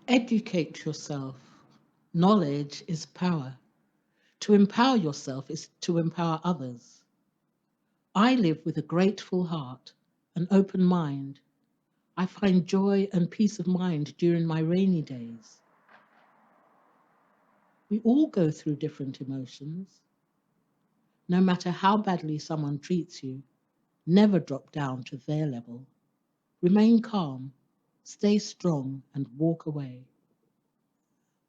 Educate yourself. Knowledge is power. To empower yourself is to empower others. I live with a grateful heart, an open mind. I find joy and peace of mind during my rainy days. We all go through different emotions. No matter how badly someone treats you, never drop down to their level. Remain calm, stay strong, and walk away.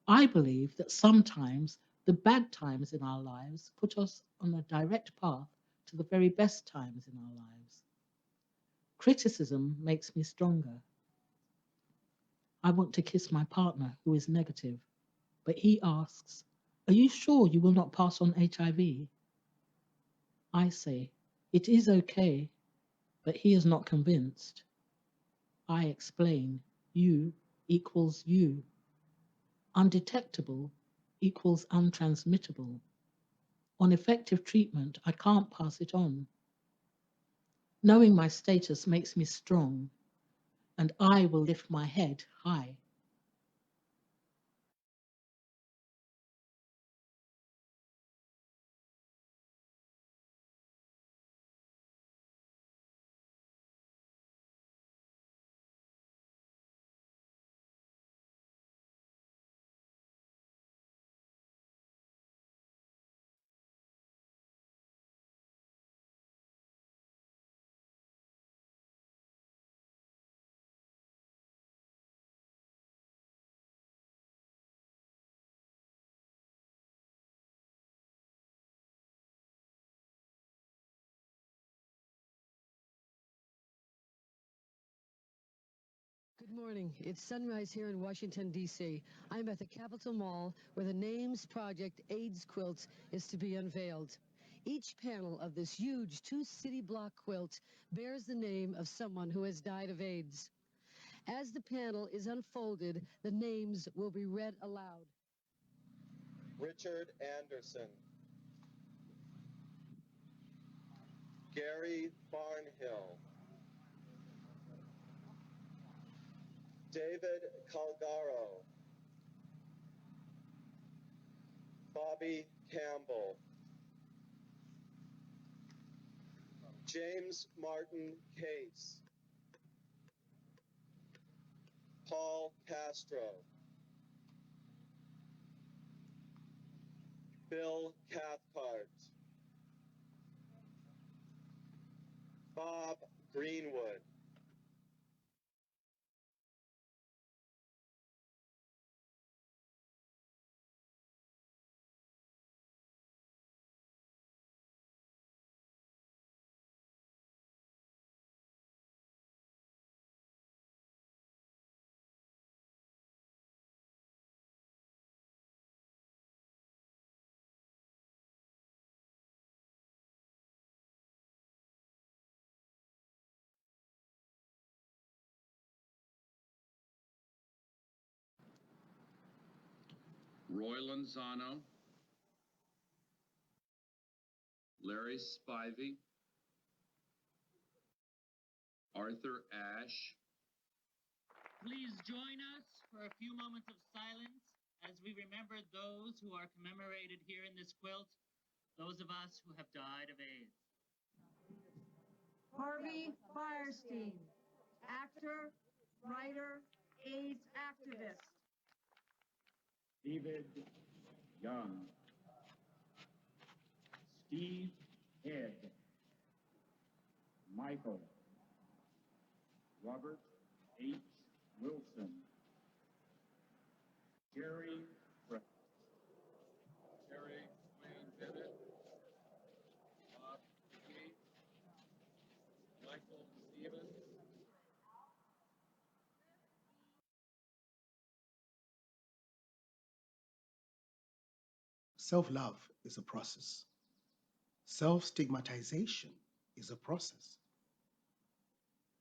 I believe that sometimes the bad times in our lives put us on a direct path to the very best times in our lives. Criticism makes me stronger. I want to kiss my partner who is negative, but he asks, "Are you sure you will not pass on HIV?" I say, "It is okay," but he is not convinced. I explain, you equals you. Undetectable equals untransmittable. On effective treatment, I can't pass it on. Knowing my status makes me strong, and I will lift my head high. Good morning. It's sunrise here in Washington, D.C. I'm at the Capitol Mall where the NAMES Project AIDS Quilt is to be unveiled. Each panel of this huge two-city block quilt bears the name of someone who has died of AIDS. As the panel is unfolded, the names will be read aloud. Richard Anderson, Gary Barnhill, David Calgaro, Bobby Campbell, James Martin Case, Paul Castro, Bill Cathcart, Bob Greenwood, Roy Lanzano, Larry Spivey, Arthur Ashe. Please join us for a few moments of silence as we remember those who are commemorated here in this quilt, those of us who have died of AIDS. Harvey Firestein, actor, writer, AIDS activist. David Young, Steve Head, Michael, Robert H. Wilson, Jerry Brett, Terry Wayne Bennett, Bob Becki, Michael Stevens, Self-love is a process. Self-stigmatization is a process.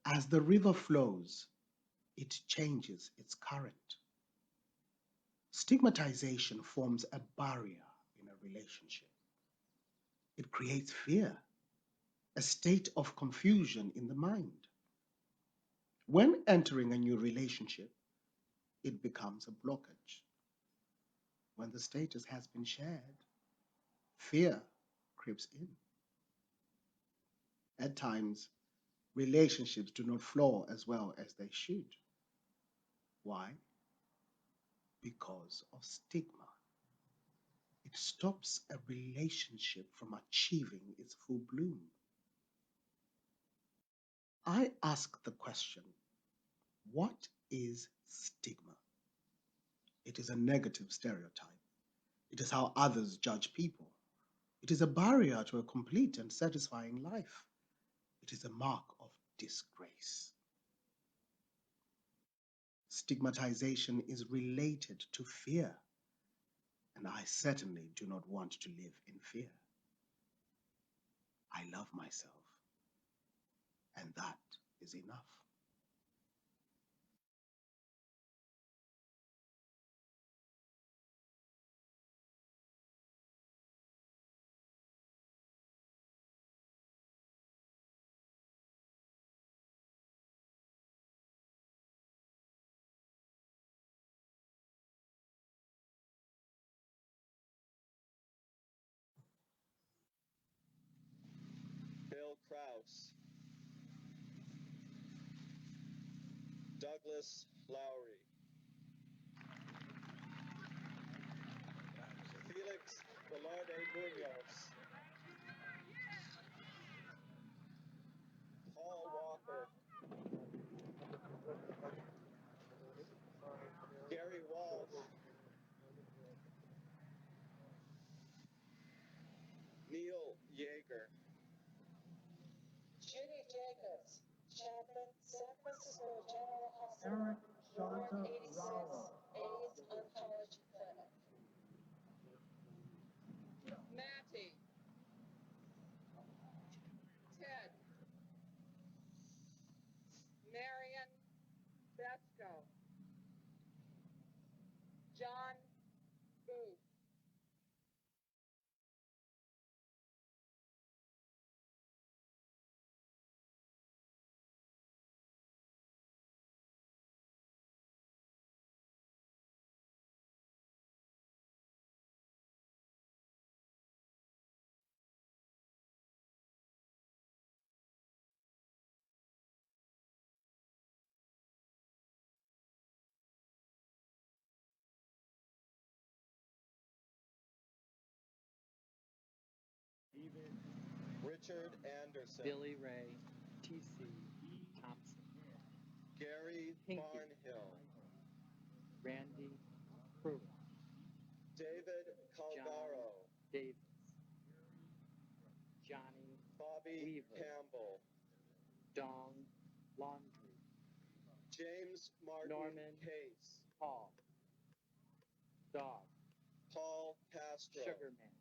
As the river flows, it changes its current. Stigmatization forms a barrier in a relationship. It creates fear, a state of confusion in the mind. When entering a new relationship, it becomes a blockage. When the status has been shared, fear creeps in. At times, relationships do not flow as well as they should. Why? Because of stigma. It stops a relationship from achieving its full bloom. I ask the question, what is stigma? It is a negative stereotype. It is how others judge people. It is a barrier to a complete and satisfying life. It is a mark of disgrace. Stigmatization is related to fear, and I certainly do not want to live in fear. I love myself, and that is enough. Bill Krause, Douglas Lowry, Felix Velarde Munoz, Paul Walker, Gary Walsh, Neil Yeager, Judy Jacobs, chaplain, San Francisco General Hospital, Ward 86, AIDS Oncology Clinic. Matty, Ted, Marion Besco, John Booth. Richard Anderson, Billy Ray, T.C. Thompson, Gary Pinky. Barnhill, Randy Pruitt, David Calgaro, Davis, Johnny Bobby Weaver. Campbell, Dong Laundry, James Martin Norman Case, Paul, Dog, Paul Castro, Sugarman,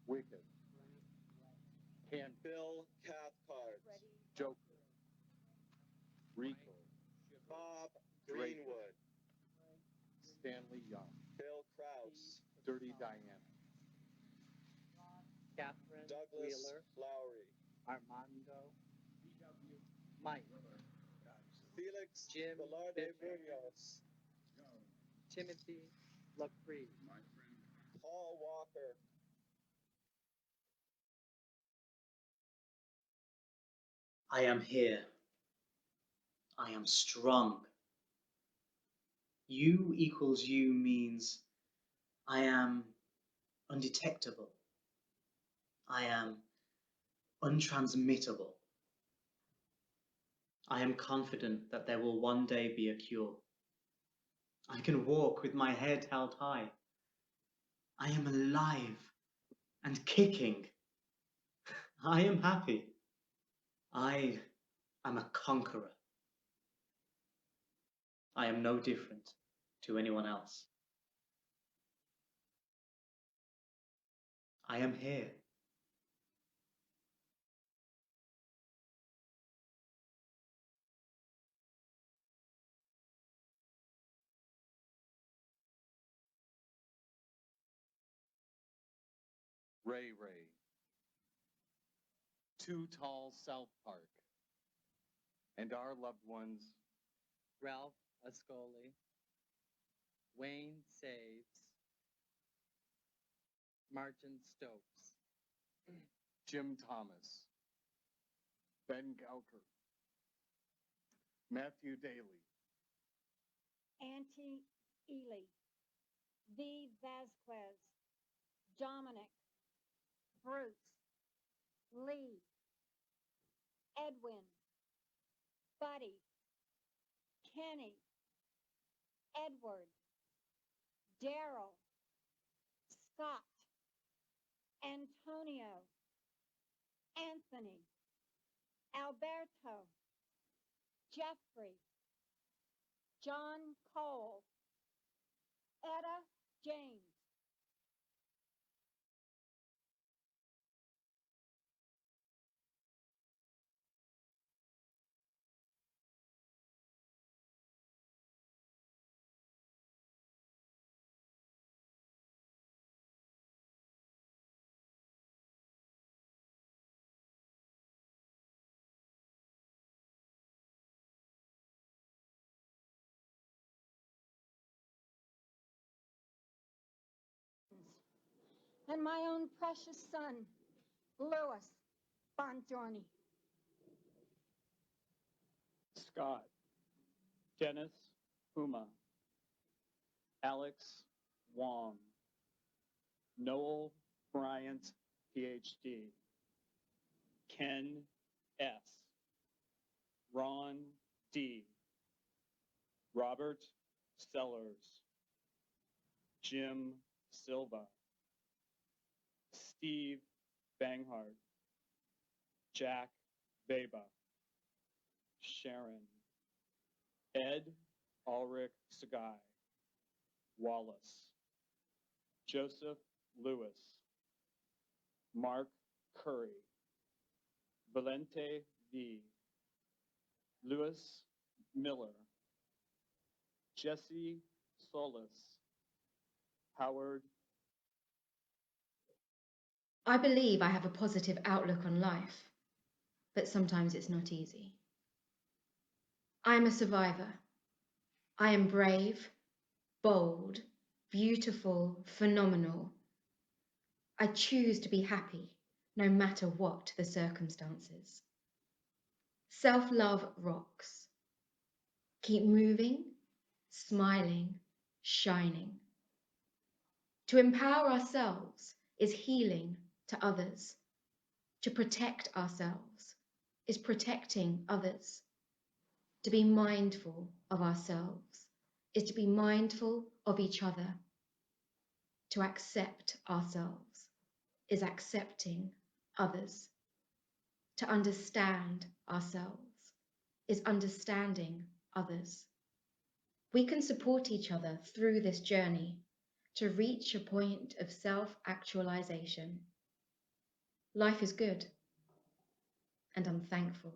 Wicked, Can, Bill Cathcart, Joker, Rico, Bob Draper. Greenwood, Stanley Young, Bill Krause, Dirty Diana, Catherine Douglas Wheeler, Lowry, Armando, Mike, Felix Jim Velarde Bittner. Munoz, Timothy LaCree, Paul Walker, I am here. I am strong. U equals U means I am undetectable. I am untransmittable. I am confident that there will one day be a cure. I can walk with my head held high. I am alive and kicking. I am happy. I am a conqueror. I am no different to anyone else. I am here. Ray Ray, Too Tall South Park, and our loved ones, Ralph Ascoli, Wayne Saves, Martin Stokes, Jim Thomas, Ben Gauker, Matthew Daly, Auntie Ely, V. Vasquez, Dominic, Bruce, Lee, Edwin, Buddy, Kenny, Edward, Daryl, Scott, Antonio, Anthony, Alberto, Jeffrey, John Cole, Etta James. And my own precious son, Louis Bongiorni. Scott, Dennis Puma, Alex Wong, Noel Bryant, PhD, Ken S., Ron D., Robert Sellers, Jim Silva, Steve Banghart, Jack Beba, Sharon, Ed Ulrich Sagai, Wallace, Joseph Lewis, Mark Curry, Valente V, Louis Miller, Jesse Solis, Howard. I believe I have a positive outlook on life, but sometimes it's not easy. I am a survivor. I am brave, bold, beautiful, phenomenal. I choose to be happy, no matter what the circumstances. Self-love rocks. Keep moving, smiling, shining. To empower ourselves is healing to others. To protect ourselves is protecting others. To be mindful of ourselves is to be mindful of each other. To accept ourselves is accepting others. To understand ourselves is understanding others. We can support each other through this journey to reach a point of self-actualization. Life is good, and I'm thankful.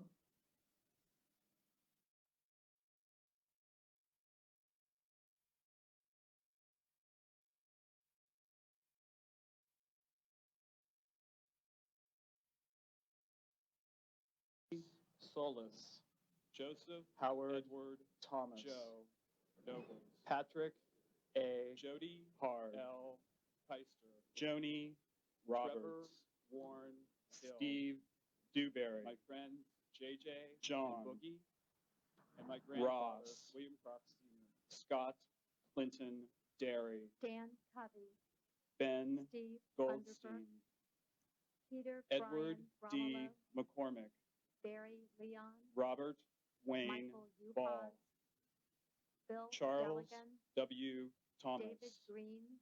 Solis, Joseph Howard, Edward Thomas, Joe Nobles, Patrick A. Jody Hard, L. Heister, Joni Roberts, Trevor Warren, Steve Dewberry, my friend JJ, John Boogie, and my grandfather Ross, William Proxine, Scott Clinton Derry, Dan Covey, Ben Steve Goldstein, Underberg, Peter Edward Brian D. Romulo, McCormick, Barry Leon, Robert Wayne Michael Ball, Uhas, Bill Charles Deligan, W. Thomas, David Greens,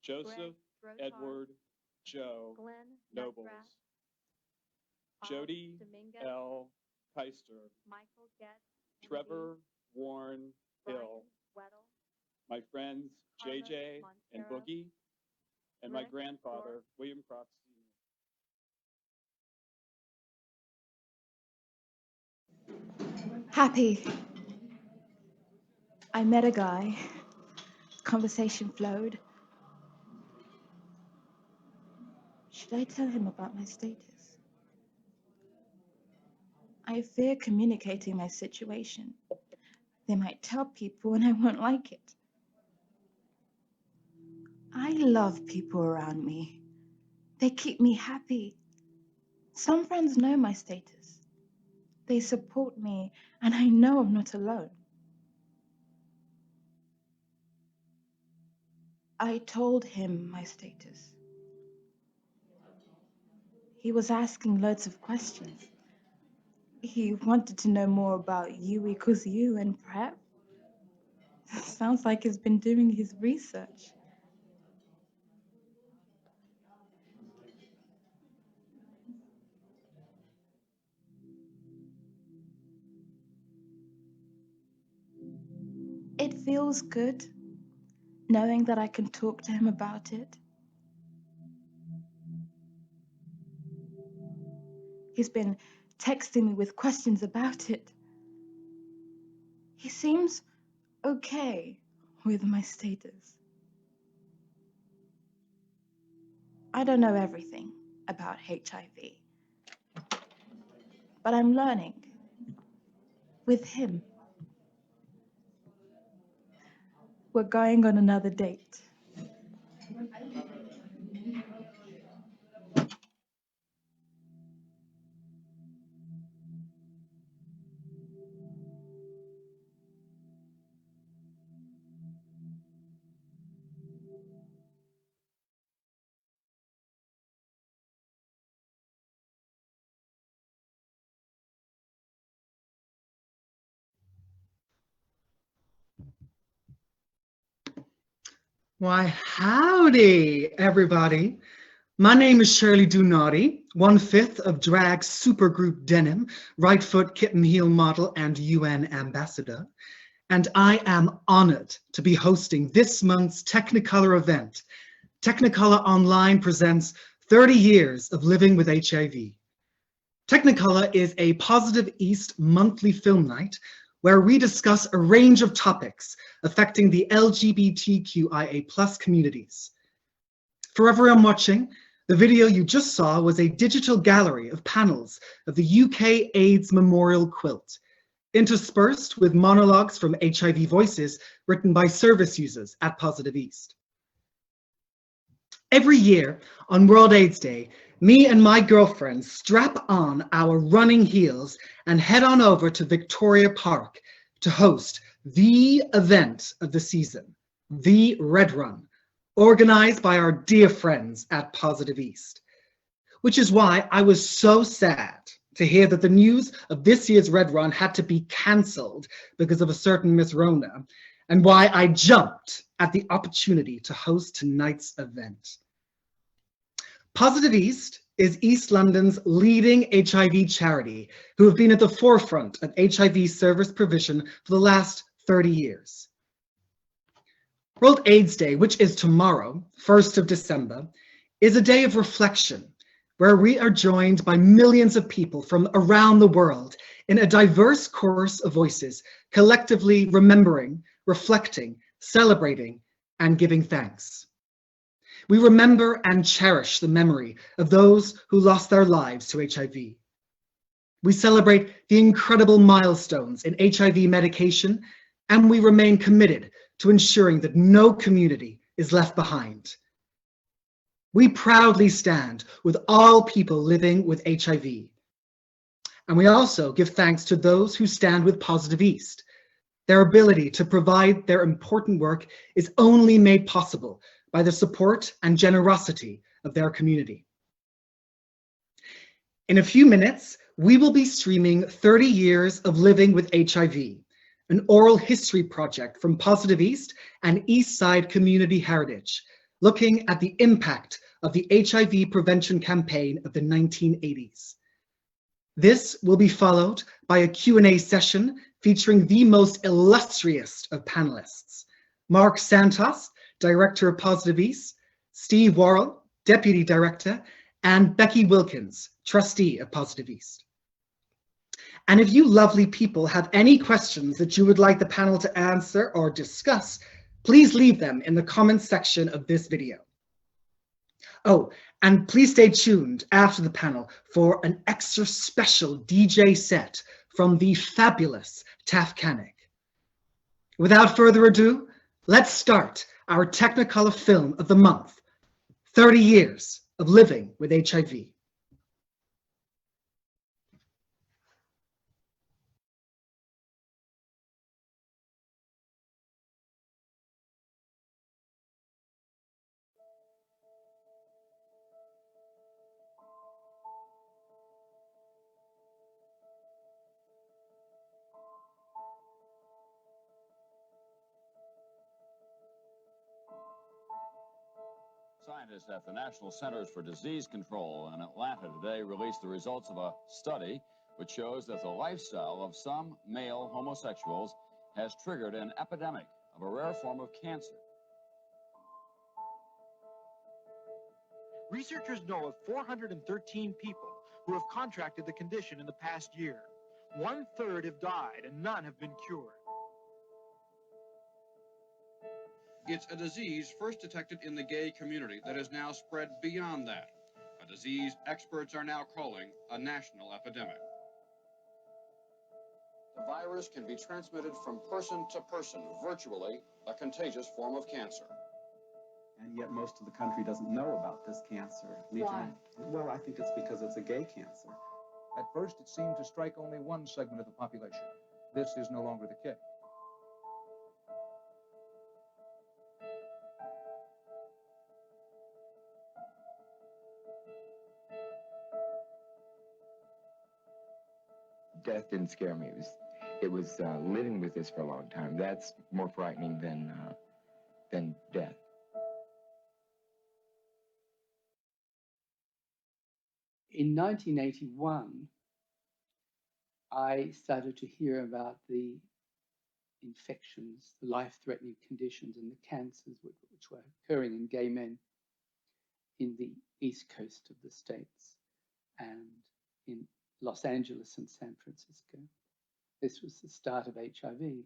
Joseph Greg Drotar, Edward Joe Glenn Nobles, Nutgrass, Jody Dominguez, L. Keister, Michael Getz, Trevor Warren Brian Hill, Weddle, my friends Carlos JJ and Montero, Boogie, and my Rick grandfather Dorff, William Proxine. Happy. I met a guy. Conversation flowed. Should I tell him about my status? I fear communicating my situation. They might tell people and I won't like it. I love people around me. They keep me happy. Some friends know my status. They support me, and I know I'm not alone. I told him my status. He was asking loads of questions. He wanted to know more about U equals U and prep. Sounds like he's been doing his research. It feels good knowing that I can talk to him about it. He's been texting me with questions about it. He seems okay with my status. I don't know everything about HIV, but I'm learning with him. We're going on another date. Why, howdy, everybody. My name is Shirley Du Naughty, 1/5 of drag supergroup Denim, right foot kitten heel model and UN ambassador. And I am honored to be hosting this month's Technicolor event. Technicolor Online presents 30 years of living with HIV. Technicolor is a Positive East monthly film night where we discuss a range of topics affecting the LGBTQIA+ communities. For everyone watching, the video you just saw was a digital gallery of panels of the UK AIDS Memorial Quilt, interspersed with monologues from HIV Voices written by service users at Positive East. Every year on World AIDS Day, me and my girlfriends strap on our running heels and head on over to Victoria Park to host the event of the season, the Red Run, organized by our dear friends at Positive East. Which is why I was so sad to hear that the news of this year's Red Run had to be cancelled because of a certain Miss Rona, and why I jumped at the opportunity to host tonight's event. Positive East is East London's leading HIV charity who have been at the forefront of HIV service provision for the last 30 years. World AIDS Day, which is tomorrow, 1st of December, is a day of reflection where we are joined by millions of people from around the world in a diverse chorus of voices, collectively remembering, reflecting, celebrating, and giving thanks. We remember and cherish the memory of those who lost their lives to HIV. We celebrate the incredible milestones in HIV medication, and we remain committed to ensuring that no community is left behind. We proudly stand with all people living with HIV. And we also give thanks to those who stand with Positive East. Their ability to provide their important work is only made possible by the support and generosity of their community. In a few minutes, we will be streaming 30 Years of Living with HIV, an oral history project from Positive East and East Side Community Heritage, looking at the impact of the HIV prevention campaign of the 1980s. This will be followed by a Q&A session featuring the most illustrious of panelists, Mark Santos, Director of Positive East, Steve Worrall, Deputy Director, and Becki Wilkins, Trustee of Positive East. And if you lovely people have any questions that you would like the panel to answer or discuss, please leave them in the comments section of this video. Oh, and please stay tuned after the panel for an extra special DJ set from the fabulous Tafkanik. Without further ado, let's start our Technicolor film of the month, 30 Years of Living with HIV. Scientists at the National Centers for Disease Control in Atlanta today released the results of a study which shows that the lifestyle of some male homosexuals has triggered an epidemic of a rare form of cancer. Researchers know of 413 people who have contracted the condition in the past year. 1/3 have died and none have been cured. It's a disease first detected in the gay community that has now spread beyond that. A disease experts are now calling a national epidemic. The virus can be transmitted from person to person, virtually a contagious form of cancer. And yet most of the country doesn't know about this cancer. Why? Well, I think it's because it's a gay cancer. At first, it seemed to strike only one segment of the population. This is no longer the case. Death didn't scare me. It was living with this for a long time. That's more frightening than death. In 1981, I started to hear about the infections, the life-threatening conditions and the cancers which were occurring in gay men in the east coast of the States and in Los Angeles and San Francisco. This was the start of HIV,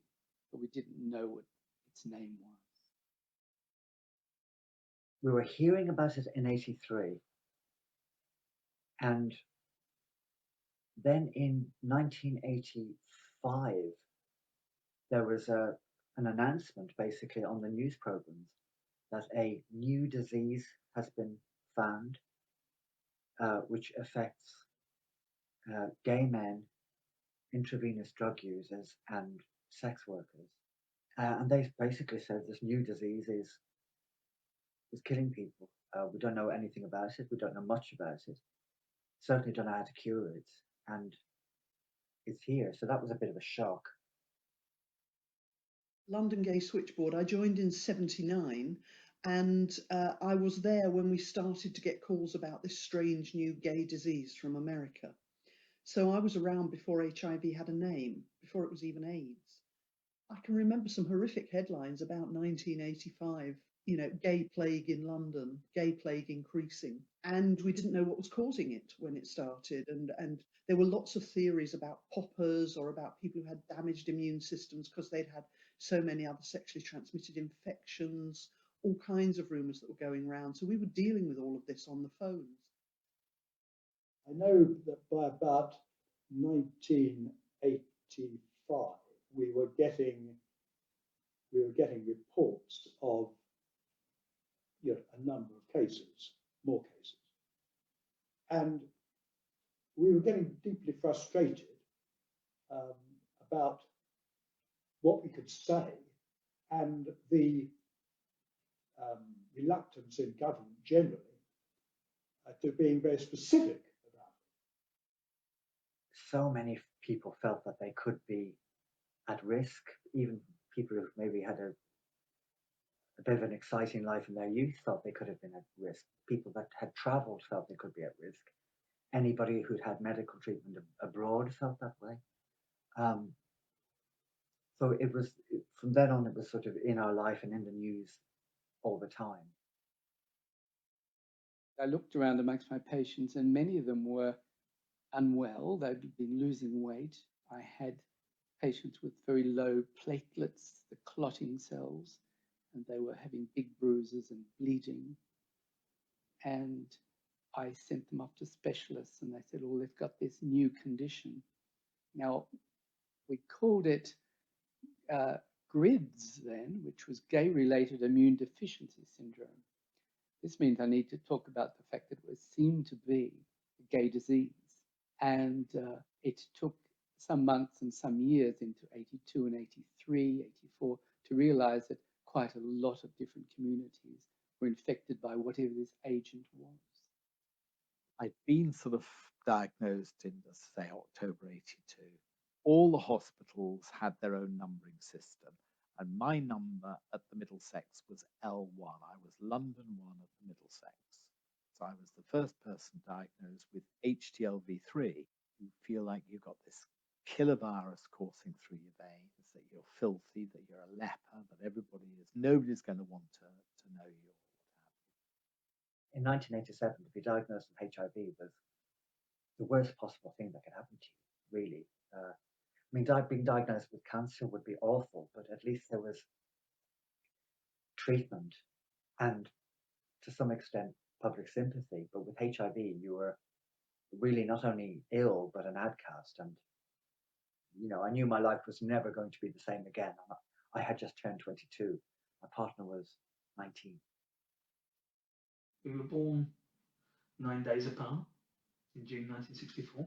but we didn't know what its name was. We were hearing about it in '83. And then in 1985, there was an announcement basically on the news programs that a new disease has been found, which affects gay men, intravenous drug users, and sex workers. And they basically said this new disease is killing people. We don't know anything about it. We don't know much about it. Certainly don't know how to cure it. And it's here. So that was a bit of a shock. London Gay Switchboard, I joined in '79, and I was there when we started to get calls about this strange new gay disease from America. So I was around before HIV had a name, before it was even AIDS. I can remember some horrific headlines about 1985, you know, gay plague in London, gay plague increasing. And we didn't know what was causing it when it started. And there were lots of theories about poppers or about people who had damaged immune systems because they'd had so many other sexually transmitted infections, all kinds of rumours that were going around. So we were dealing with all of this on the phones. I know that by about 1985, we were getting reports of a number of cases, more cases, and we were getting deeply frustrated about what we could say and the reluctance in government generally to being very specific. So many people felt that they could be at risk, even people who maybe had a bit of an exciting life in their youth thought they could have been at risk. People that had traveled felt they could be at risk. Anybody who'd had medical treatment abroad felt that way. So it was, from then on, it was sort of in our life and in the news all the time. I looked around amongst my patients and many of them were unwell. They'd been losing weight. I had patients with very low platelets, the clotting cells, and they were having big bruises and bleeding. And I sent them off to specialists and they said, oh, they've got this new condition. Now, we called it GRIDS then, which was gay-related immune deficiency syndrome. This means I need to talk about the fact that it was seen to be a gay disease. And it took some months and some years into 82 and 83, 84 to realize that quite a lot of different communities were infected by whatever this agent was. I'd been sort of diagnosed in, say, October 82. All the hospitals had their own numbering system, and my number at the Middlesex was L1. I was London 1 at the Middlesex. So I was the first person diagnosed with HTLV3. You feel like you've got this killer virus coursing through your veins, that you're filthy, that you're a leper, that nobody's going to want to know you. In 1987, to be diagnosed with HIV was the worst possible thing that could happen to you, really. I mean, being diagnosed with cancer would be awful, but at least there was treatment and, to some extent, public sympathy. But with HIV, you were really not only ill, but an outcast. And, you know, I knew my life was never going to be the same again. I had just turned 22. My partner was 19. We were born 9 days apart in June 1964.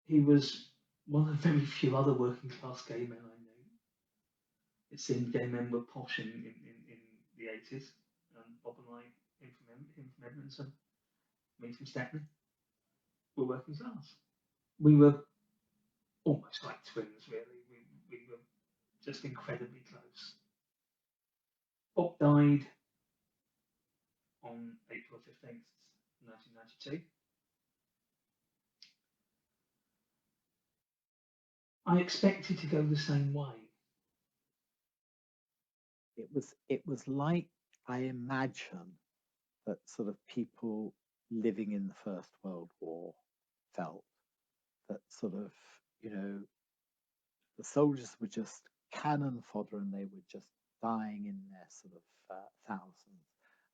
He was one of the very few other working class gay men I knew. It seemed gay men were posh in the 80s. Bob and I, him from Edmonton, me from Stepney, were working class. We were almost like twins, really. We were just incredibly close. Bob died on April 15th, 1992. I expected to go the same way. It was like, I imagine, that sort of people living in the First World War felt, that sort of, you know, the soldiers were just cannon fodder and they were just dying in their sort of thousands.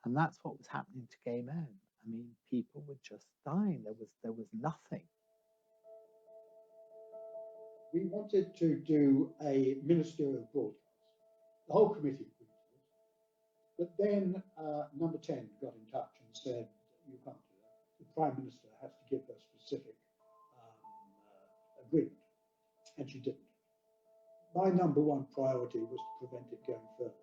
And that's what was happening to gay men. I mean, people were just dying. There was nothing. We wanted to do a ministerial broadcast. The whole committee agreed to it. But then number 10 got in touch and said, you can't do that. The Prime Minister has to give her specific agreement. And she didn't. My number one priority was to prevent it going further.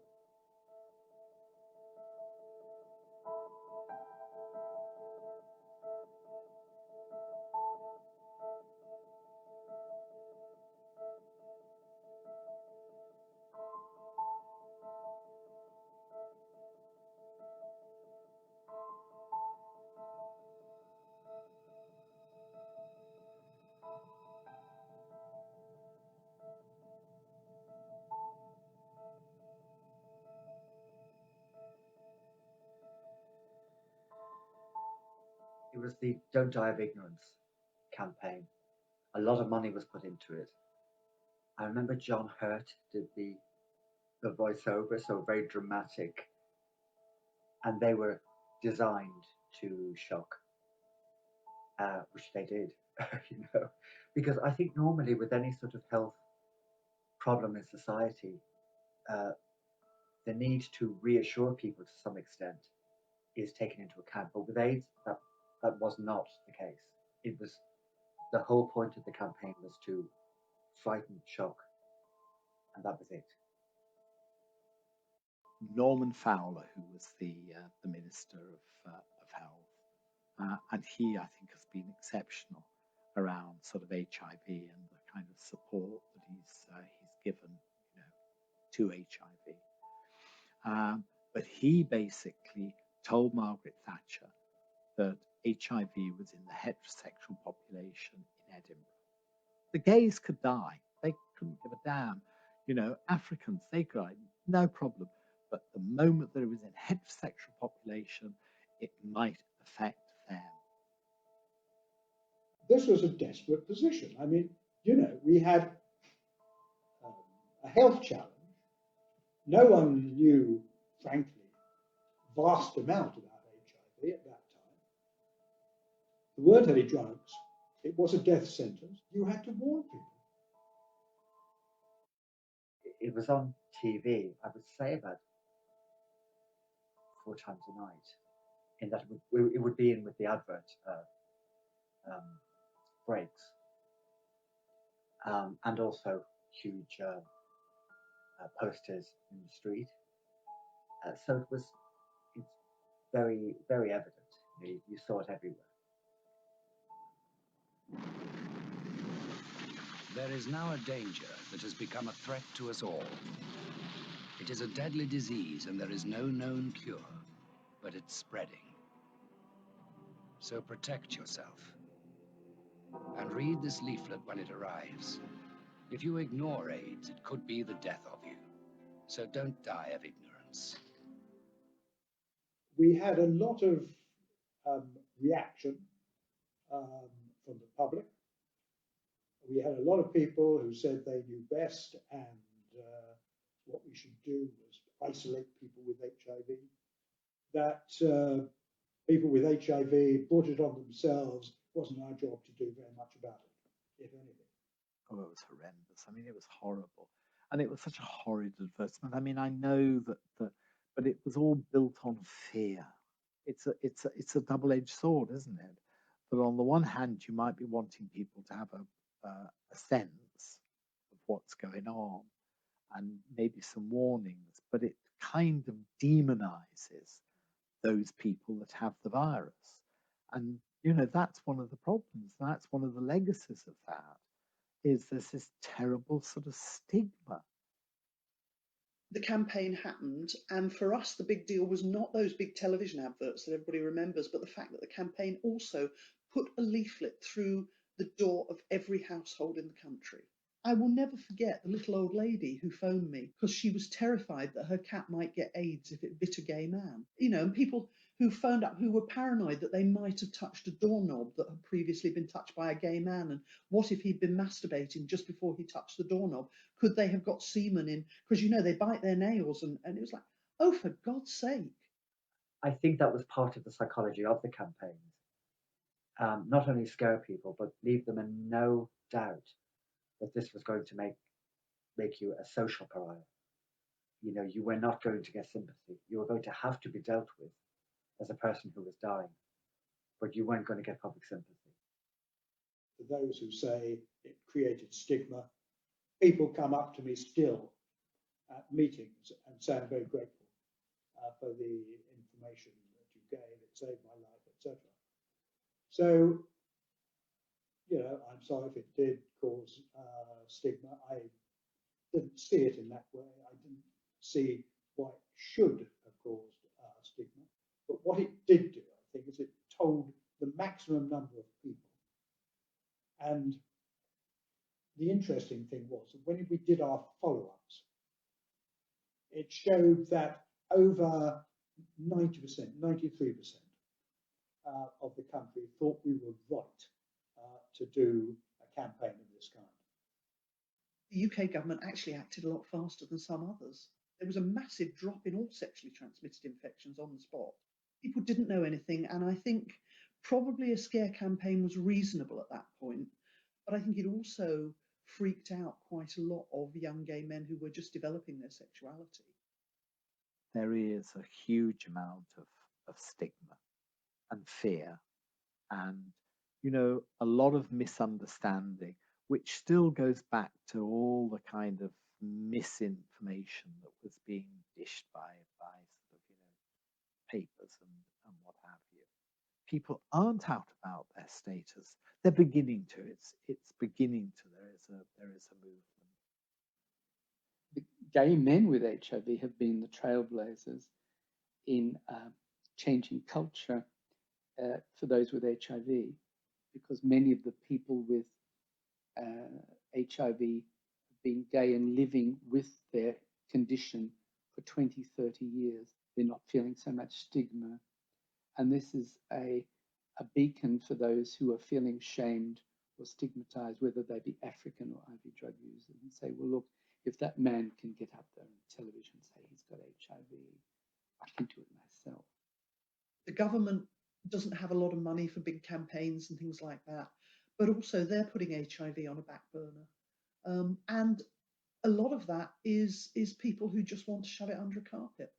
It was the Don't Die of Ignorance campaign. A lot of money was put into it. I remember John Hurt did the voiceover, so very dramatic. And they were designed to shock, which they did, you know. Because I think normally with any sort of health problem in society, the need to reassure people to some extent is taken into account. But with AIDS, that was not the case. It was, the whole point of the campaign was to frighten, shock, and that was it. Norman Fowler, who was the Minister of Health, and he, I think, has been exceptional around sort of HIV and the kind of support that he's given, you know, to HIV. But he basically told Margaret Thatcher that HIV was in the heterosexual population in Edinburgh. The gays could die. They couldn't give a damn. You know, Africans, they could die, no problem. But the moment that it was in heterosexual population, it might affect them. This was a desperate position. I mean, you know, we had a health challenge. No one knew, frankly, vast amount about HIV at that time. There weren't any drugs. It was a death sentence. You had to warn people. it was on TV, I would say about 4 times a night, in that it would be in with the advert breaks, and also huge posters in the street. So it's very, very evident. You saw it everywhere. There is now a danger that has become a threat to us all. It is a deadly disease and there is no known cure, but it's spreading. So protect yourself. And read this leaflet when it arrives. If you ignore AIDS, it could be the death of you. So don't die of ignorance. We had a lot of reaction from the public. We had a lot of people who said they knew best, and what we should do was isolate people with HIV. That people with HIV brought it on themselves. It wasn't our job to do very much about it, if anything. Oh, it was horrendous. I mean, it was horrible. And it was such a horrid advertisement. I mean, I know that, but it was all built on fear. It's a double-edged sword, isn't it? But on the one hand, you might be wanting people to have a sense of what's going on and maybe some warnings, but it kind of demonizes those people that have the virus. And, you know, that's one of the problems. That's one of the legacies of that, is there's this terrible sort of stigma. The campaign happened, and for us the big deal was not those big television adverts that everybody remembers, but the fact that the campaign also put a leaflet through the door of every household in the country. I will never forget the little old lady who phoned me because she was terrified that her cat might get AIDS if it bit a gay man. You know, and people who phoned up who were paranoid that they might have touched a doorknob that had previously been touched by a gay man, and what if he'd been masturbating just before he touched the doorknob? Could they have got semen in? Because, you know, they bite their nails, and it was like, oh, for God's sake. I think that was part of the psychology of the campaigns. Not only scare people, but leave them in no doubt that this was going to make you a social pariah. You know, you were not going to get sympathy. You were going to have to be dealt with as a person who was dying, but you weren't going to get public sympathy. For those who say it created stigma, people come up to me still at meetings and say, I'm very grateful for the information that you gave, it saved my life, etc. So, you know, I'm sorry if it did cause stigma. I didn't see it in that way. I didn't see why it should have caused stigma. But what it did do, I think, is it told the maximum number of people. And the interesting thing was that when we did our follow-ups, it showed that over 90%, 93% of the country thought we were right to do a campaign of this kind. The UK government actually acted a lot faster than some others. There was a massive drop in all sexually transmitted infections on the spot. People didn't know anything, and I think probably a scare campaign was reasonable at that point, but I think it also freaked out quite a lot of young gay men who were just developing their sexuality. There is a huge amount of stigma and fear and, you know, a lot of misunderstanding, which still goes back to all the kind of misinformation that was being dished by sort of, you know, papers and what have you. People aren't out about their status. They're beginning to. It's beginning to. There is a movement. The gay men with HIV have been the trailblazers in changing culture for those with HIV, because many of the people with HIV have been gay and living with their condition for 20, 30 years. They're not feeling so much stigma. And this is a beacon for those who are feeling shamed or stigmatized, whether they be African or IV drug users, and say, well, look, if that man can get up there on television and say he's got HIV, I can do it myself. The government doesn't have a lot of money for big campaigns and things like that, but also they're putting HIV on a back burner. And a lot of that is people who just want to shove it under a carpet.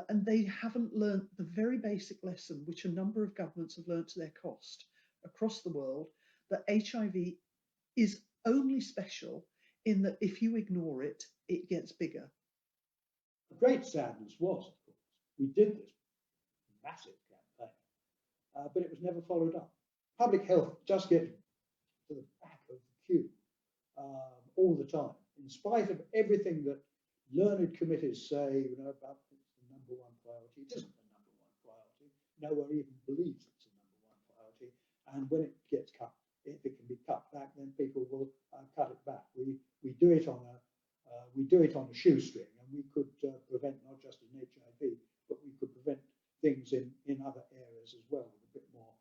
And they haven't learnt the very basic lesson, which a number of governments have learnt to their cost across the world, that HIV is only special in that if you ignore it, it gets bigger. The great sadness was, of course, we did this massive campaign, but it was never followed up. Public health just gets to the back of the queue all the time, in spite of everything that learned committees say, you know, about it's the number one priority. It isn't the number one priority. No one even believes it's the number one priority. And when it gets cut, if it can be cut back, then people will cut it back. We do it on a shoestring, and we could prevent not just in HIV, but we could prevent things in other areas as well with a bit more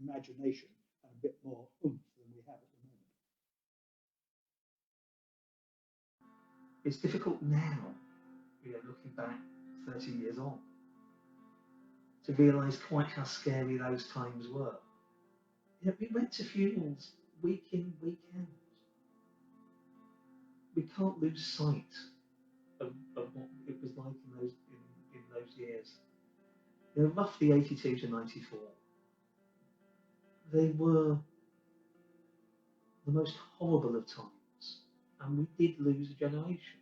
imagination and a bit more oomph than we have at the moment. It's difficult now, you know, looking back 30 years on, to realise quite how scary those times were. You know, we went to funerals week in, week out. We can't lose sight of what it was like in those years. You know, roughly 82 to 94. They were the most horrible of times, and we did lose a generation.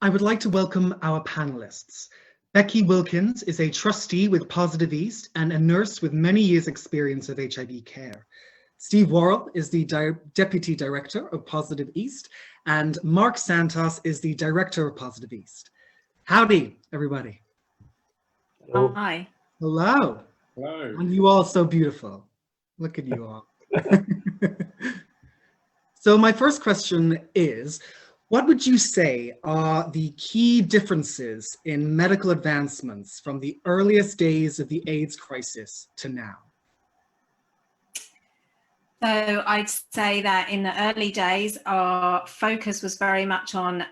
I would like to welcome our panelists. Becki Wilkins is a trustee with Positive East and a nurse with many years' experience of HIV care. Steve Worrall is the Deputy Director of Positive East, and Mark Santos is the Director of Positive East. Howdy, everybody. Hello. Hi. Hello. Hello. And you all so beautiful. Look at you all. So my first question is, what would you say are the key differences in medical advancements from the earliest days of the AIDS crisis to now? So I'd say that in the early days, our focus was very much on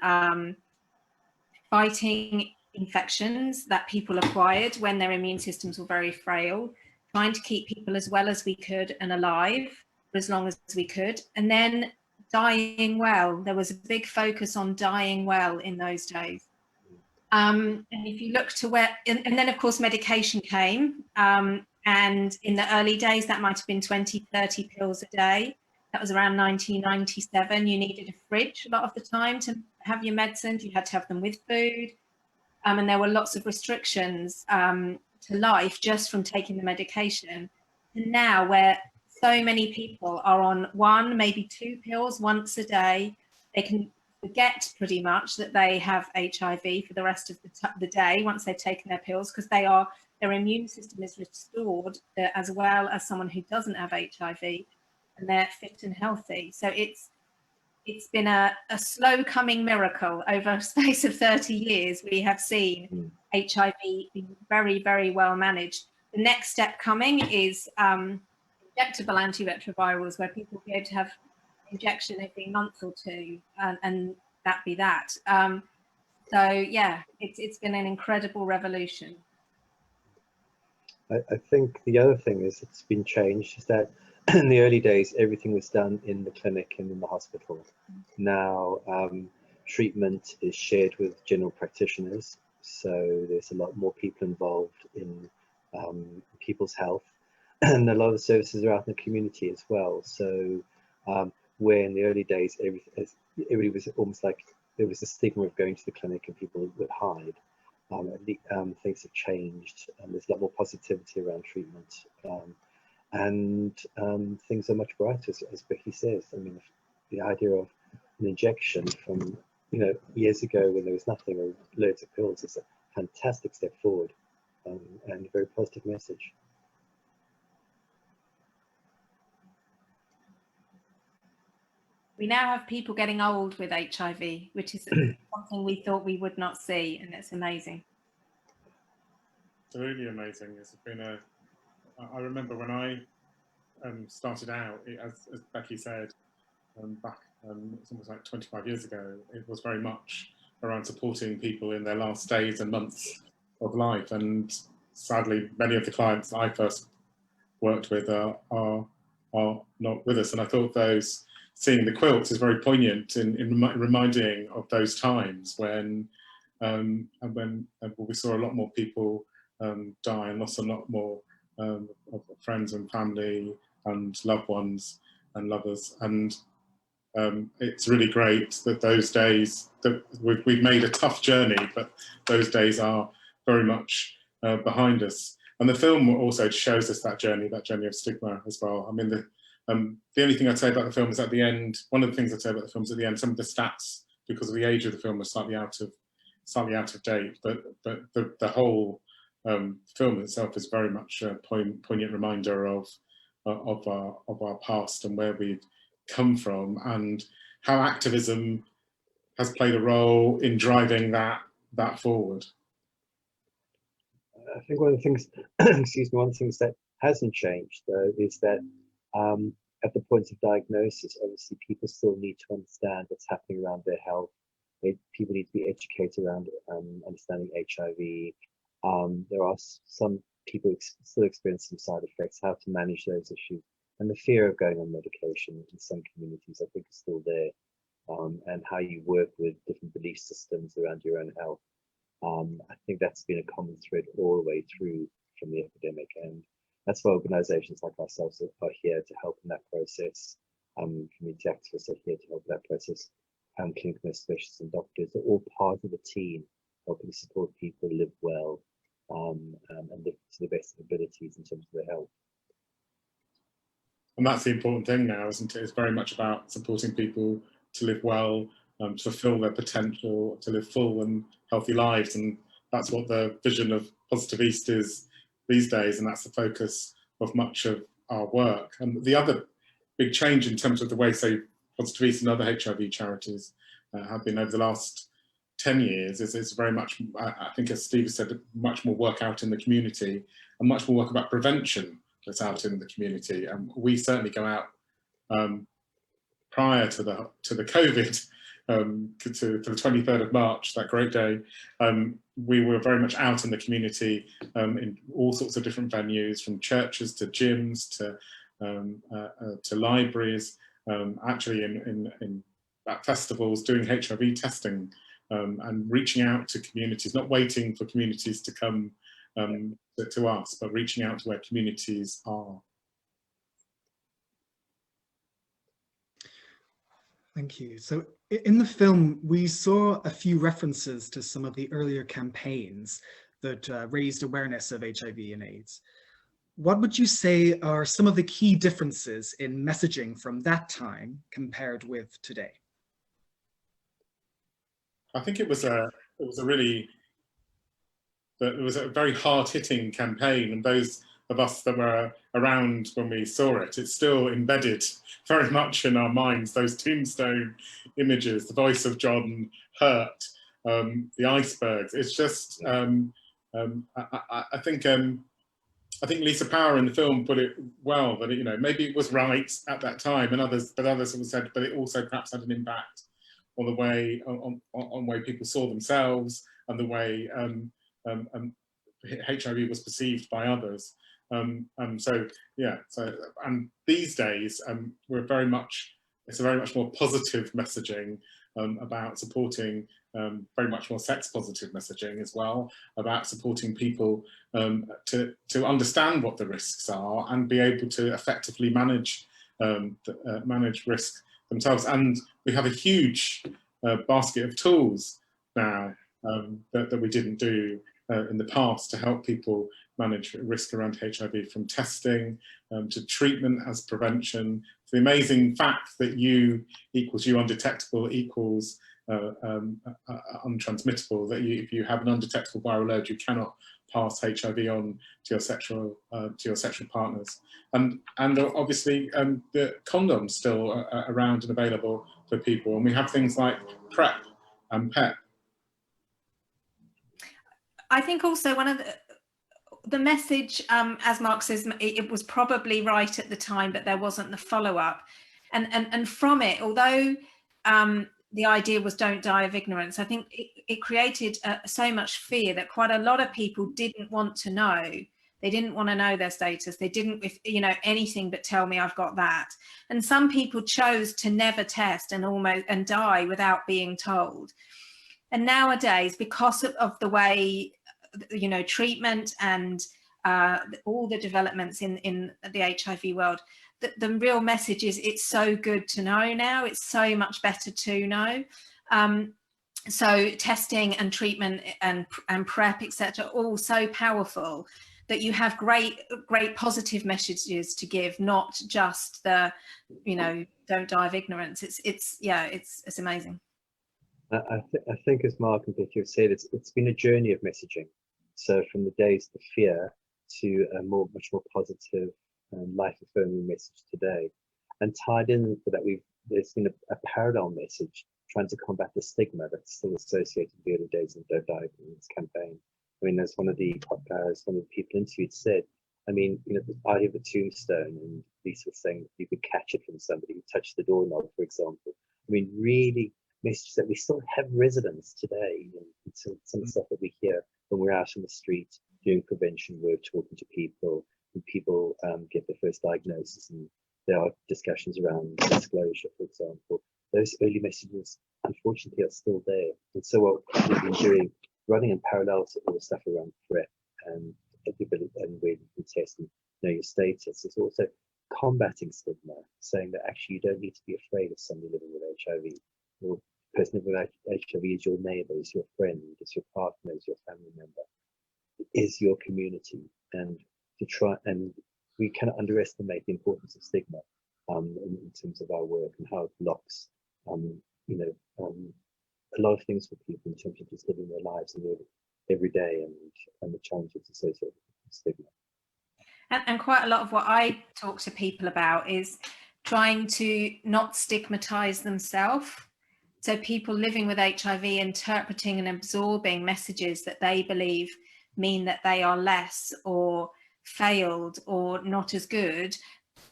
fighting infections that people acquired when their immune systems were very frail, trying to keep people as well as we could and alive for as long as we could, and then dying well. There was a big focus on dying well in those days. And if you look to where, and then of course medication came, and in the early days that might have been 20, 30 pills a day. That was around 1997. You needed a fridge a lot of the time to have your medicines. You had to have them with food. And there were lots of restrictions to life just from taking the medication. And now where so many people are on 1, maybe 2 pills once a day, they can forget pretty much that they have HIV for the rest of the day once they've taken their pills, because their immune system is restored as well as someone who doesn't have HIV, and they're fit and healthy. So it's been a slow coming miracle. Over a space of 30 years, we have seen HIV being very, very well managed. The next step coming is injectable antiretrovirals, where people will be able to have injection every month or 2, and that be that. So yeah, it's been an incredible revolution. I think the other thing is it's been changed is that in the early days, everything was done in the clinic and in the hospital. Now, treatment is shared with general practitioners, so there's a lot more people involved in people's health, and a lot of services are out in the community as well. So, where in the early days, everybody was almost like there was a stigma of going to the clinic and people would hide. Things have changed, and there's a lot more positivity around treatment. And things are much brighter, as Becki says. I mean, the idea of an injection from, years ago when there was nothing or loads of pills is a fantastic step forward, and a very positive message. We now have people getting old with HIV, which is something we thought we would not see, and it's amazing. It's really amazing. It's been I remember when I started out, as Becki said, back it's almost like 25 years ago, it was very much around supporting people in their last days and months of life. And sadly, many of the clients I first worked with are not with us. And I thought seeing the quilts is very poignant in reminding of those times when we saw a lot more people die and lost a lot more of friends and family and loved ones and lovers. And it's really great that those days, that we've made a tough journey, but those days are very much behind us. And the film also shows us that journey of stigma as well. I mean, the only thing I'd say about the film is at the end, one of the things I'd say about the film is at the end, some of the stats, because of the age of the film, are slightly out of date, but the whole film itself is very much a poignant reminder of our past and where we've come from, and how activism has played a role in driving that forward. I think one of the things, excuse me, one of the things that hasn't changed though is that at the point of diagnosis, obviously people still need to understand what's happening around their health. People need to be educated around understanding HIV. There are some people who still experience some side effects, how to manage those issues. And the fear of going on medication in some communities, I think, is still there. And how you work with different belief systems around your own health. I think that's been a common thread all the way through from the epidemic. And that's why organizations like ourselves are here to help in that process. Community activists are here to help in that process. Clinical nurse specialists and doctors are all part of the team, helping support people live well and live to the best of abilities in terms of their health. And that's the important thing now, isn't it? It's very much about supporting people to live well, to fulfill their potential, to live full and healthy lives. And that's what the vision of Positive East is these days, and that's the focus of much of our work. And the other big change in terms of the way, say, Positive East and other HIV charities have been over the last 10 years is very much, I think, as Steve said, much more work out in the community and much more work about prevention that's out in the community. And we certainly go out prior to the COVID, to the 23rd of March, that great day. We were very much out in the community in all sorts of different venues, from churches to gyms to libraries, actually in at festivals, doing HIV testing and reaching out to communities, not waiting for communities to come to us, but reaching out to where communities are. Thank you. So in the film, we saw a few references to some of the earlier campaigns that raised awareness of HIV and AIDS. What would you say are some of the key differences in messaging from that time compared with today? I think it was a very hard-hitting campaign, and those of us that were around when we saw it, it's still embedded very much in our minds, those tombstone images, the voice of John Hurt, the icebergs. It's just, I think Lisa Power in the film put it well, that maybe it was right at that time, and others have said, but it also perhaps had an impact on the way on way people saw themselves and the way HIV was perceived by others. So yeah, and these days it's a very much more positive messaging about supporting, very much more sex positive messaging as well, about supporting people to understand what the risks are and be able to effectively manage risk themselves. And we have a huge basket of tools now that we didn't do in the past to help people manage risk around HIV, from testing to treatment as prevention, to the amazing fact that U equals U undetectable equals untransmittable, that if you have an undetectable viral load, you cannot pass HIV on to your sexual partners, and obviously the condoms still are around and available for people, and we have things like PrEP and PEP. I think also one of the message, as Mark says, it was probably right at the time, but there wasn't the follow-up, and from it, although the idea was don't die of ignorance, I think it created so much fear that quite a lot of people didn't want to know. They didn't want to know their status. They didn't, anything but tell me I've got that. And some people chose to never test and die without being told. And nowadays, because of the way, treatment and all the developments in the HIV world, the real message is it's so good to know now. It's so much better to know. So testing and treatment and PrEP, etc., all so powerful that you have great positive messages to give, not just the, don't die of ignorance. It's amazing. I think, as Mark and Becki have said, it's been a journey of messaging. So from the days of fear to a much more positive, life-affirming message today, and tied in with that, there's been a parallel message trying to combat the stigma that's still associated with the early days of the Don't Die of Ignorance campaign. I mean, as one of the people interviewed said, I mean, the idea of a tombstone, and Lisa was saying you could catch it from somebody who touched the doorknob, for example. I mean, really messages that we still have resonance today. Some of the stuff that we hear when we're out on the street doing prevention work, talking to people, when people get their first diagnosis, and there are discussions around disclosure, for example. Those early messages, unfortunately, are still there. And so what we've been doing, running in parallel to all the stuff around PrEP and everybody, and where you can test and know your status, is also combating stigma, saying that actually you don't need to be afraid of somebody living with HIV. Or the person living with HIV is your neighbor, is your friend, is your partner, is your family member, is your community. And to try, and we cannot underestimate the importance of stigma in terms of our work and how it blocks a lot of things for people in terms of just living their lives and every day, and the challenges associated with stigma. And quite a lot of what I talk to people about is trying to not stigmatize themselves. So people living with HIV interpreting and absorbing messages that they believe mean that they are less or failed or not as good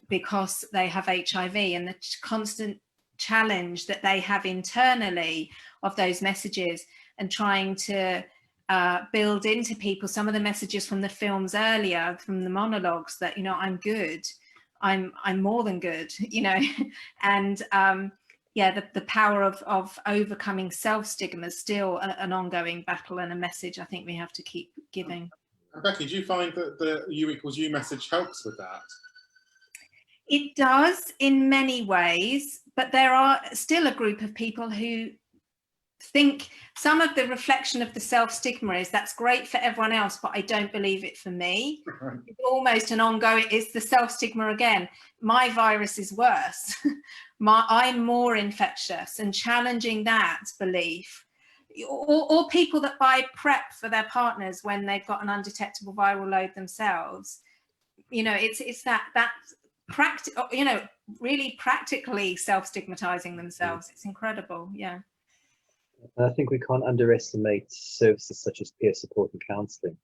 because they have HIV, and the constant challenge that they have internally of those messages, and trying to build into people some of the messages from the films earlier, from the monologues, that I'm good, I'm more than good, and the power of overcoming self-stigma is still an ongoing battle and a message I think we have to keep giving. Becki, do you find that the U equals U message helps with that? It does in many ways, but there are still a group of people who think some of the reflection of the self-stigma is that's great for everyone else, but I don't believe it for me. It's almost an ongoing, it's the self-stigma again. My virus is worse. I'm more infectious, and challenging that belief. Or people that buy PrEP for their partners when they've got an undetectable viral load themselves. It's that really practically self-stigmatizing themselves. It's incredible, yeah. And I think we can't underestimate services such as peer support and counselling.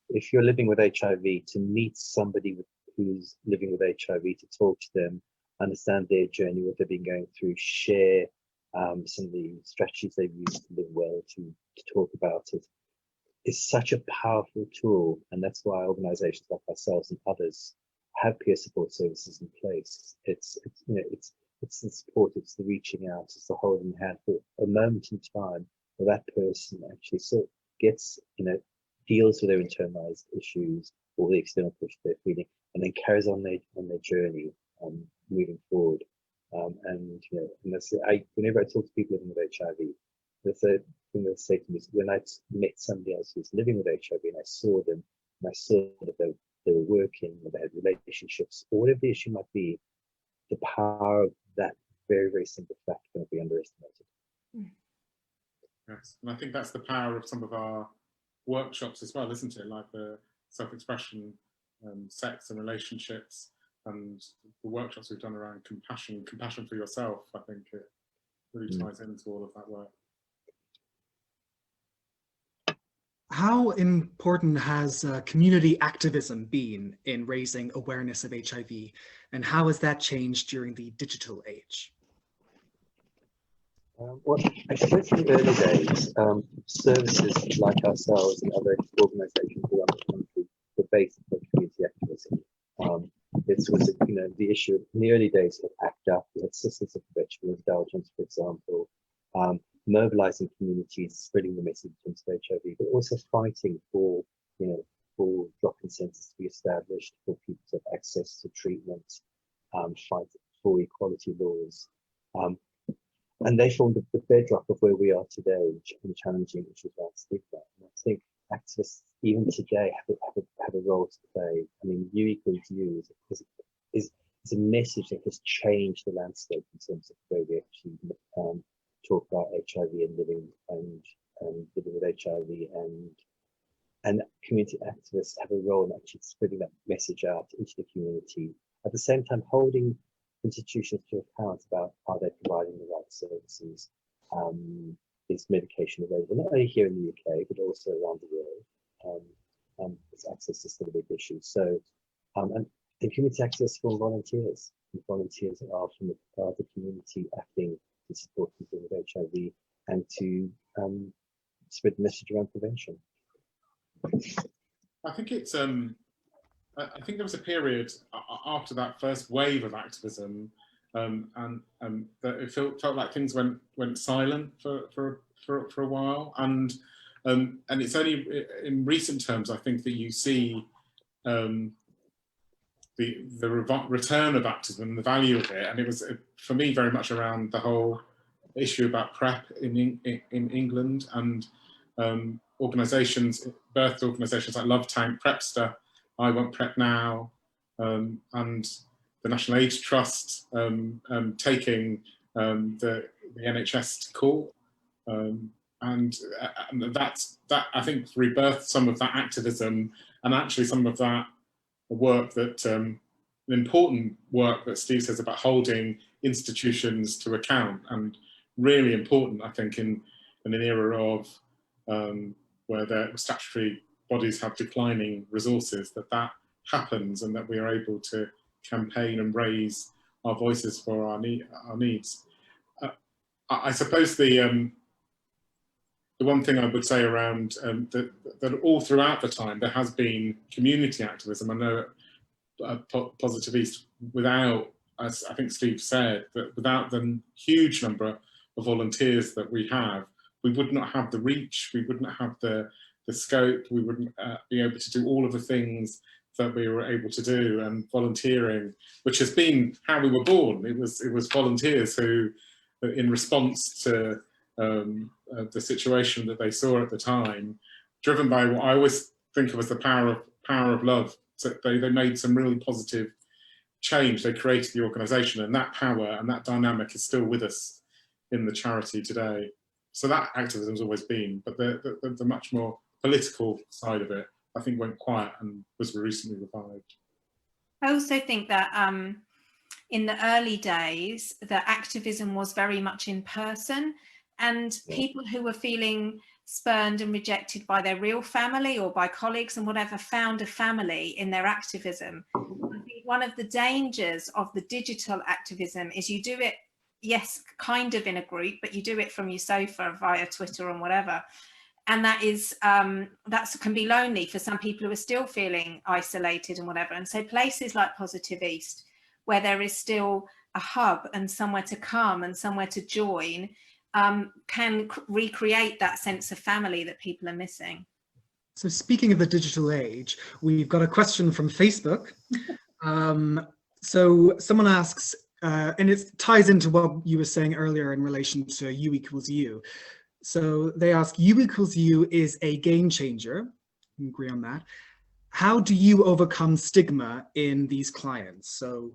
If you're living with HIV, to meet somebody who's living with HIV, to talk to them, understand their journey, what they've been going through, share some of the strategies they've used to live well, to talk about it. is such a powerful tool, and that's why organisations like ourselves and others have peer support services in place. It's the support, it's the reaching out, it's the holding hand for a moment in time where that person actually gets, deals with their internalized issues or the external push they're feeling, and then carries on their journey, moving forward. And that's, whenever I talk to people living with HIV, the third thing they say to me is, when I met somebody else who's living with HIV and I saw them, and I saw that they were working, or they had relationships, or whatever the issue might be, the power of that very, very simple fact cannot be underestimated. Yes, and I think that's the power of some of our workshops as well, isn't it? Like the self-expression, sex and relationships, and the workshops we've done around compassion for yourself. I think it really ties into all of that work. How important has community activism been in raising awareness of HIV, and how has that changed during the digital age? Well, I suppose in the early days, services like ourselves and other organisations around the country were based on community activism. It was, the issue in the early days of ACT UP, we had Sisters of Perpetual Indulgence, for example, mobilising communities, spreading the message against HIV, but also fighting for drop consensus to be established, for people to have access to treatment, fight for equality laws. And they formed the bedrock of where we are today in challenging issues like stigma. And I think activists, even today, have a role to play. I mean, U equals U is a message that has changed the landscape in terms of the way we actually talk about HIV and living with HIV, and community activists have a role in actually spreading that message out into the community. At the same time, holding institutions to account about how they're providing the right services. Is medication available not only here in the UK but also around the world? Access is still a big issue. So, and community access for volunteers. And volunteers are from the community acting to support people with HIV and to spread the message around prevention. I think it's I think there was a period after that first wave of activism, and that it felt like things went silent for a while, and it's only in recent terms I think that you see the return of activism and the value of it, and it was for me very much around the whole issue about PrEP in England, and organisations, birth organisations like Love Tank, Prepster, I Want PrEP Now, and the National AIDS Trust taking the NHS to court, and that I think rebirthed some of that activism, and actually some of that work that important work that Steve says about holding institutions to account, and really important I think in an era of where the statutory bodies have declining resources, that happens and that we are able to campaign and raise our voices for our needs. I suppose the one thing I would say around that all throughout the time there has been community activism. I know at Positive East, without, as I think Steve said, that without the huge number of volunteers that we have, we would not have the reach, we wouldn't have the scope, we wouldn't be able to do all of the things that we were able to do. And volunteering, which has been how we were born, it was volunteers who, in response to the situation that they saw at the time, driven by what I always think of as the power of love. So they made some really positive change. They created the organisation, and that power and that dynamic is still with us in the charity today. So that activism has always been, but the much more political side of it, I think, went quiet and was recently revived. I also think that in the early days, the activism was very much in person, and people who were feeling spurned and rejected by their real family or by colleagues and whatever found a family in their activism. I think one of the dangers of the digital activism is you do it, yes, kind of in a group, but you do it from your sofa via Twitter and whatever. And that is that can be lonely for some people who are still feeling isolated and whatever. And so places like Positive East, where there is still a hub and somewhere to come and somewhere to join, can recreate that sense of family that people are missing. So speaking of the digital age, we've got a question from Facebook. So someone asks, and it ties into what you were saying earlier in relation to U equals U. So they ask, U equals U is a game changer. We agree on that. How do you overcome stigma in these clients? So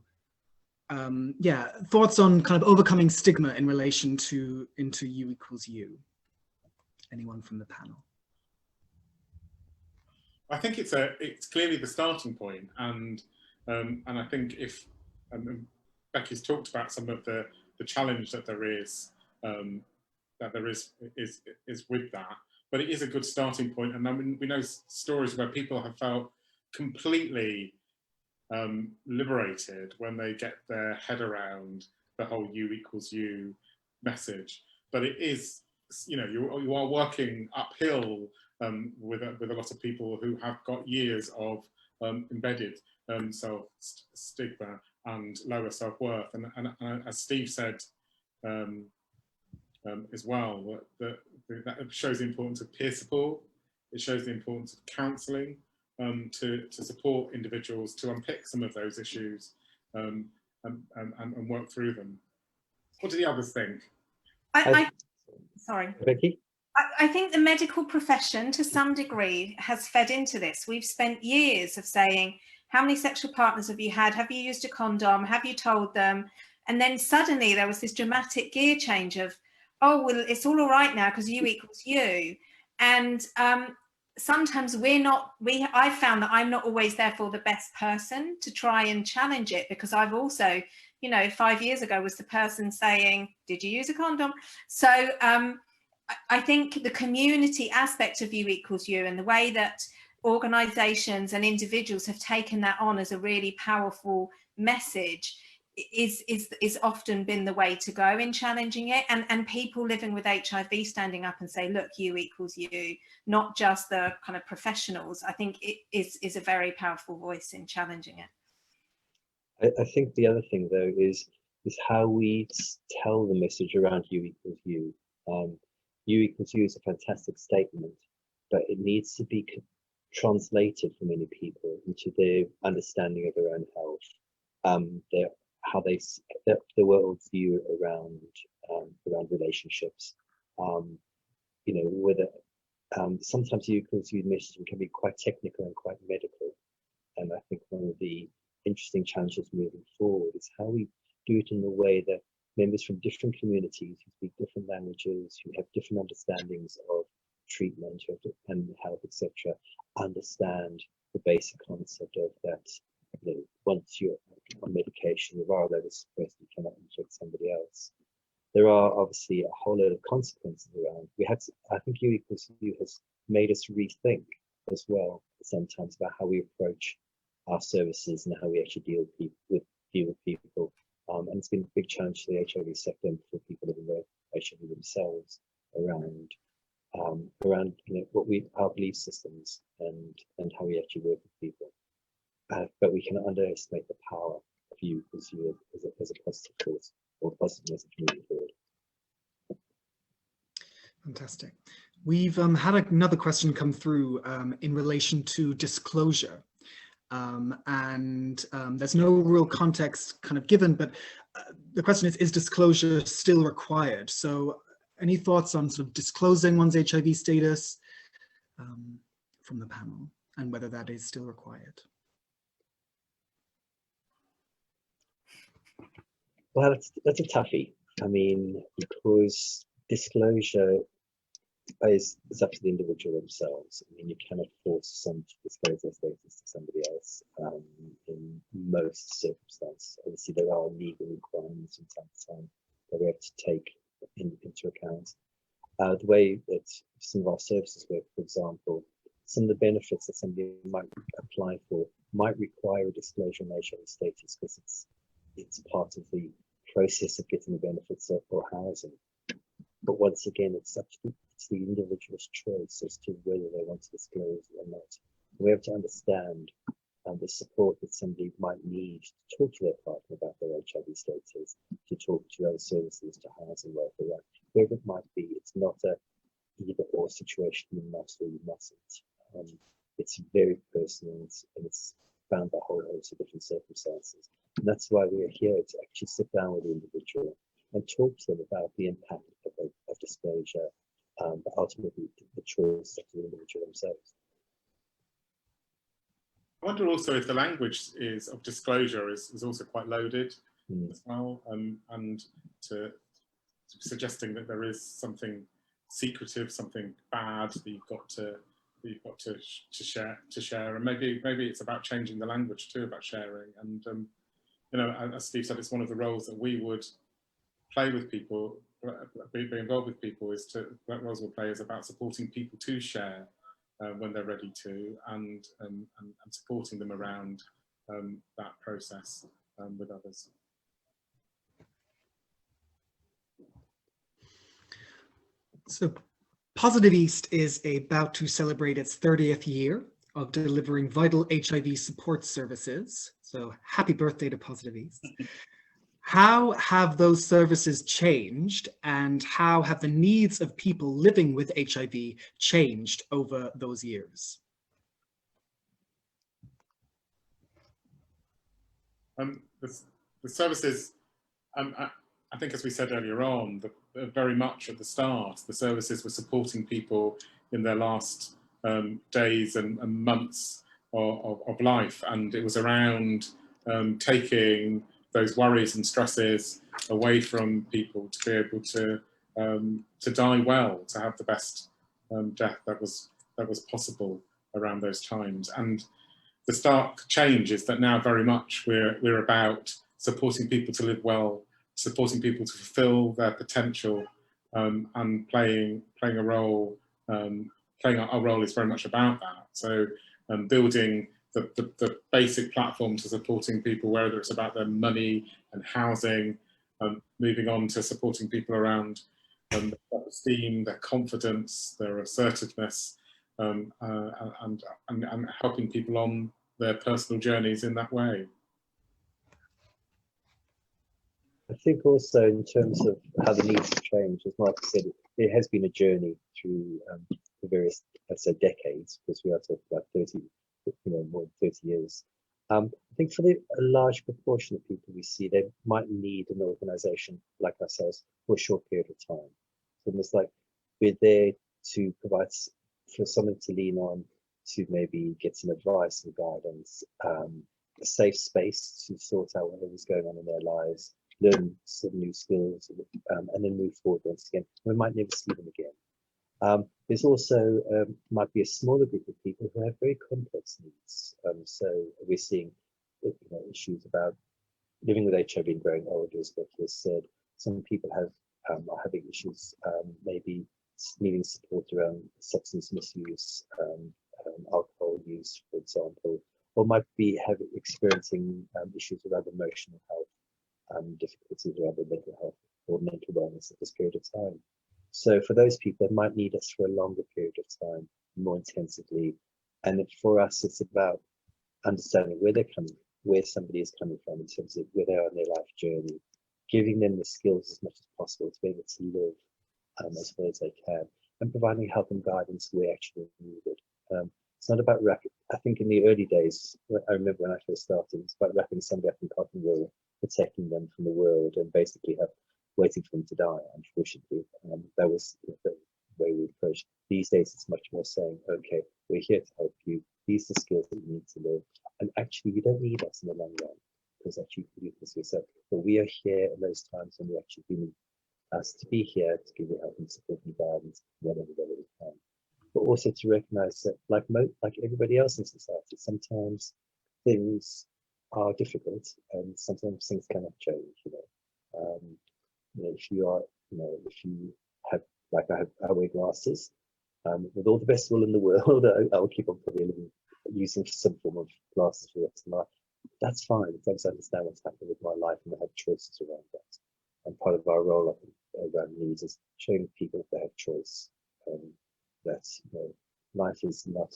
yeah, thoughts on kind of overcoming stigma in relation to U equals U. Anyone from the panel? I think it's clearly the starting point, and I think if Becky's talked about some of the challenge that there is with that, but it is a good starting point. And I mean, we know stories where people have felt completely liberated when they get their head around the whole U equals U message. But it is, you know, you are working uphill with a lot of people who have got years of embedded self-stigma and lower self-worth. And as Steve said as well, that shows the importance of peer support. It shows the importance of counselling to support individuals to unpick some of those issues and work through them. What do the others think? Sorry. Becki? I think the medical profession, to some degree, has fed into this. We've spent years of saying, how many sexual partners have you had? Have you used a condom? Have you told them? And then suddenly there was this dramatic gear change of, oh, well, it's all right now because U equals U. And sometimes I found that I'm not always therefore the best person to try and challenge it, because I've also, you know, 5 years ago was the person saying, did you use a condom? So I think the community aspect of U equals U and the way that organisations and individuals have taken that on as a really powerful message is often been the way to go in challenging it, and people living with HIV standing up and say, look, U equals U, not just the kind of professionals, I think it is a very powerful voice in challenging it. I think the other thing though is how we tell the message around U equals U. U equals U is a fantastic statement, but it needs to be translated for many people into their understanding of their own health, their worldview around relationships. You know, whether sometimes U equals U messaging can be quite technical and quite medical, and I think one of the interesting challenges moving forward is how we do it in a way that members from different communities who speak different languages, who have different understandings of treatment and health, etc., understand the basic concept of that. You know, once you're on medication, the viral load is suppressed, you cannot infect somebody else. There are obviously a whole lot of consequences around. I think U equals U has made us rethink as well sometimes about how we approach our services and how we actually deal with people. And it's been a big challenge for the HIV sector and for people living with HIV themselves around you know what our belief systems and how we actually work with people. But we can underestimate the power of U equals U as a positive force or positive message moving forward. Fantastic. We've had another question come through in relation to disclosure. There's no real context kind of given, but the question is disclosure still required? So any thoughts on sort of disclosing one's HIV status from the panel and whether that is still required? Well, that's a toughie. I mean, because disclosure is up to the individual themselves. I mean, you cannot force someone to disclose their status to somebody else in most circumstances. Obviously, there are legal requirements from time to time that we have to take into account. The way that some of our services work, for example, some of the benefits that somebody might apply for might require a disclosure on HIV status because it's part of the process of getting the benefits or housing. But once again, it's up to it's the individual's choice as to whether they want to disclose or not. We have to understand the support that somebody might need to talk to their partner about their HIV status, to talk to other services, to housing, welfare, whoever it might be. It's not a either or situation, you must or you mustn't. It's very personal, and it's found by a whole host of different circumstances. And that's why we are here, to actually sit down with the individual and talk to them about the impact of disclosure, but ultimately the choice of the individual themselves. I wonder also if the language of disclosure is also quite loaded as well, and to suggesting that there is something secretive, something bad that you've got to share, and maybe it's about changing the language too, about sharing. And you know, as Steve said, it's one of the roles that we would play with people, be involved with people, that roles we'll play is about supporting people to share when they're ready to, and supporting them around that process with others. So Positive East is about to celebrate its 30th year of delivering vital HIV support services. So happy birthday to Positive East. How have those services changed, and how have the needs of people living with HIV changed over those years? The services, I think, as we said earlier on, very much at the start, the services were supporting people in their last days and months of life, and it was around taking those worries and stresses away from people to be able to die well, to have the best death that was possible around those times. And the stark change is that now very much we're about supporting people to live well, supporting people to fulfill their potential, and playing a role. Playing our role is very much about that. So building the basic platform to supporting people, whether it's about their money and housing, moving on to supporting people around their esteem, their confidence, their assertiveness, and helping people on their personal journeys in that way. I think also in terms of how the needs have changed, as Mark said, it has been a journey through the various, let's say, decades, because we are talking about 30, more than 30 years. I think for a large proportion of people we see, they might need an organisation like ourselves for a short period of time. So almost like we're there to provide for someone to lean on, to maybe get some advice and guidance, a safe space to sort out whatever's going on in their lives, learn some new skills, and then move forward once again. We might never see them again. There's also might be a smaller group of people who have very complex needs. So we're seeing issues about living with HIV and growing older, as Becki has said. Some people are having issues, maybe needing support around substance misuse, alcohol use, for example, or might be experiencing issues around emotional health, difficulties around their mental health or mental wellness at this period of time. So for those people, they might need us for a longer period of time, more intensively. And for us, it's about understanding where somebody is coming from in terms of where they are in their life journey, giving them the skills as much as possible to be able to live as well as they can, and providing help and guidance where actually needed. It's not about wrapping. I think in the early days, I remember when I first started, it's about wrapping somebody up in cotton wool, protecting them from the world, and basically waiting for them to die. Unfortunately, that was the way we approached. These days, it's much more saying, okay, we're here to help you. These are the skills that you need to live, and actually, you don't need us in the long run, because actually you can do this yourself. But we are here at those times when we actually need us to be here to give you help and support and guidance whenever we can. But also to recognise that, like everybody else in society, sometimes things are difficult, and sometimes things cannot change. If you are, if you have, like I wear glasses, with all the best will in the world, I will keep on probably using some form of glasses for the rest of my life. That's fine, as long as I understand what's happening with my life and I have choices around that. And part of our role, I think, around needs is showing people that they have choice that life is not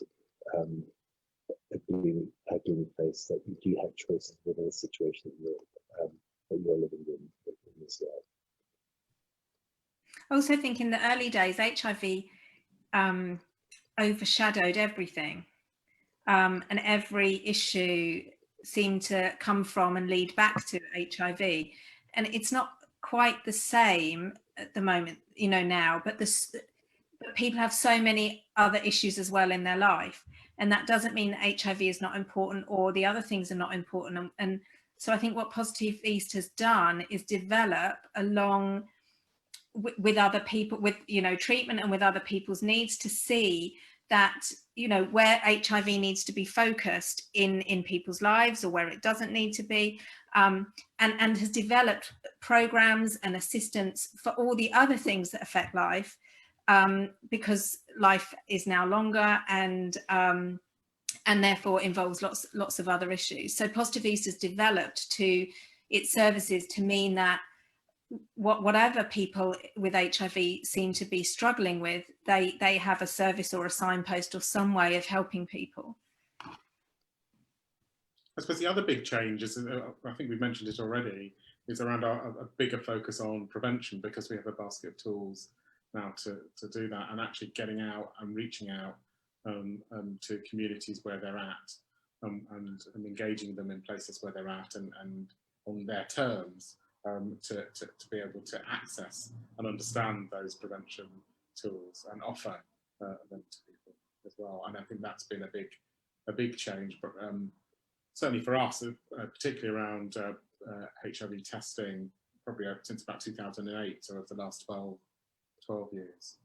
a gloomy place, that you do have choices within the situation that you're living in this world. I also think in the early days, HIV overshadowed everything, and every issue seemed to come from and lead back to HIV. And it's not quite the same at the moment, now, but people have so many other issues as well in their life. And that doesn't mean that HIV is not important or the other things are not important. And so I think what Positive East has done is develop along with other people, with treatment and with other people's needs, to see that where HIV needs to be focused in people's lives or where it doesn't need to be, and has developed programs and assistance for all the other things that affect life, because life is now longer and therefore involves lots of other issues. So Positive East has developed its services to mean that whatever people with HIV seem to be struggling with, they have a service or a signpost or some way of helping people. I suppose the other big change is, I think we've mentioned it already, is around a bigger focus on prevention, because we have a basket of tools now to do that, and actually getting out and reaching out to communities where they're at, and engaging them in places where they're at and on their terms, to be able to access and understand those prevention tools and offer them to people as well. And I think that's been a big change, but certainly for us, particularly around HIV testing, probably since about 2008, so over the last 12 years.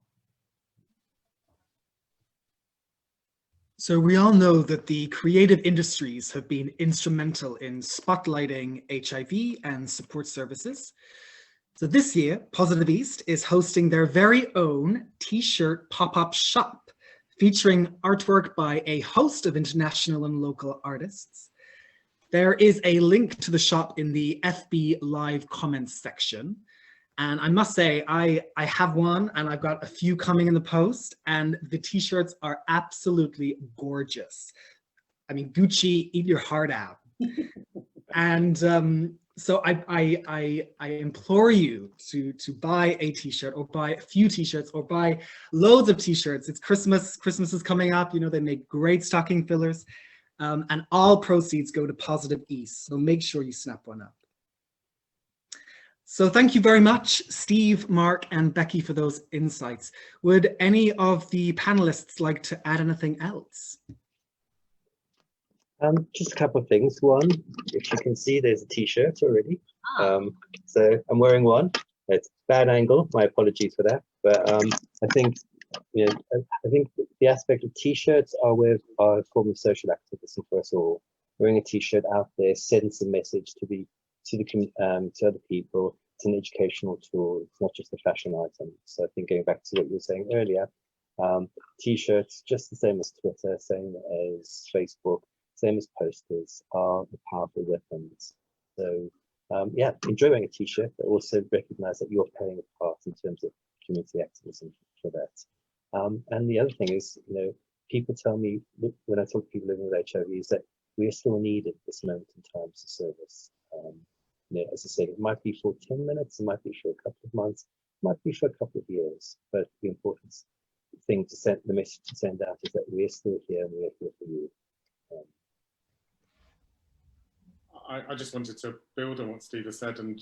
So we all know that the creative industries have been instrumental in spotlighting HIV and support services. So this year, Positive East is hosting their very own t-shirt pop-up shop, featuring artwork by a host of international and local artists. There is a link to the shop in the FB Live comments section. And I must say, I have one, and I've got a few coming in the post, and the t-shirts are absolutely gorgeous. I mean, Gucci, eat your heart out. And so I implore you to buy a t-shirt, or buy a few t-shirts, or buy loads of t-shirts. It's Christmas is coming up, they make great stocking fillers, and all proceeds go to Positive East. So make sure you snap one up. So thank you very much, Steve, Mark, and Becki, for those insights. Would any of the panelists like to add anything else? Just a couple of things. One, if you can see, there's a t-shirt already. So I'm wearing one. It's bad angle. My apologies for that. But I think, I think the aspect of t-shirts are a form of social activism for us all. Wearing a t-shirt out there sends a message to other people. It's an educational tool. It's not just a fashion item. So I think, going back to what you were saying earlier, t-shirts, just the same as Twitter, same as Facebook, same as posters, are the powerful weapons. So yeah, enjoy wearing a t-shirt, but also recognize that you're playing a part in terms of community activism for that. And the other thing is, people tell me, when I talk to people living with HIV, is that we are still needed at this moment in time to service. As I said, it might be for 10 minutes, it might be for a couple of months, it might be for a couple of years, but the important thing to send, the message to send out, is that we're still here and we're here for you. I just wanted to build on what Steve has said, and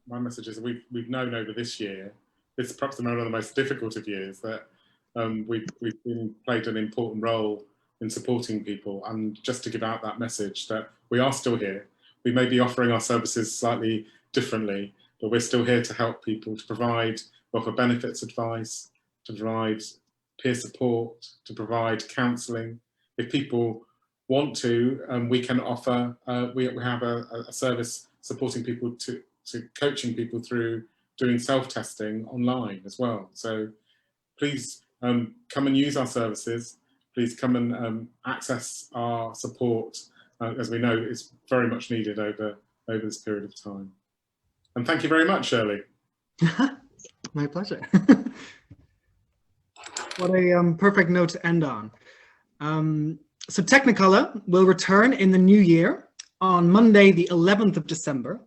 my message is we've known over this year, it's perhaps one of the most difficult of years, that we've played an important role in supporting people, and just to give out that message that we are still here. We may be offering our services slightly differently, but we're still here to help people, to offer benefits advice, to provide peer support, to provide counselling. If people want to, we can offer, we have a service supporting people to coaching people through doing self-testing online as well. So please come and use our services. Please come and access our support, as we know it's very much needed over this period of time. And thank you very much, Shirley. My pleasure. What a perfect note to end on. So Technicolor will return in the new year on Monday, the 11th of December,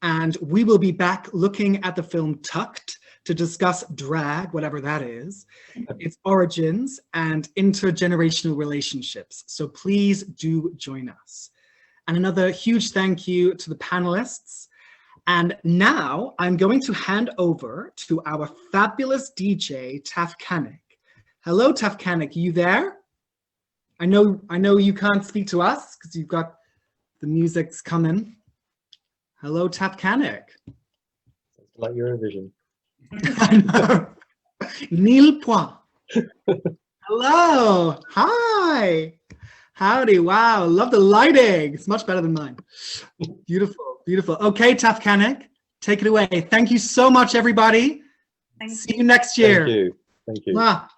and we will be back looking at the film Tucked to discuss drag, whatever that is, its origins and intergenerational relationships. So please do join us. And another huge thank you to the panelists. And now I'm going to hand over to our fabulous DJ, Tafkanik. Hello, Tafkanik, you there? I know you can't speak to us because you've got the music's coming. Hello, Tafkanik. Sounds like Eurovision. I know. Nil point. Hello. Hi. Howdy. Wow. Love the lighting. It's much better than mine. Beautiful. Beautiful. Okay, Tafkanik, take it away. Thank you so much, everybody. See you next year. Thank you. Thank you. Mwah.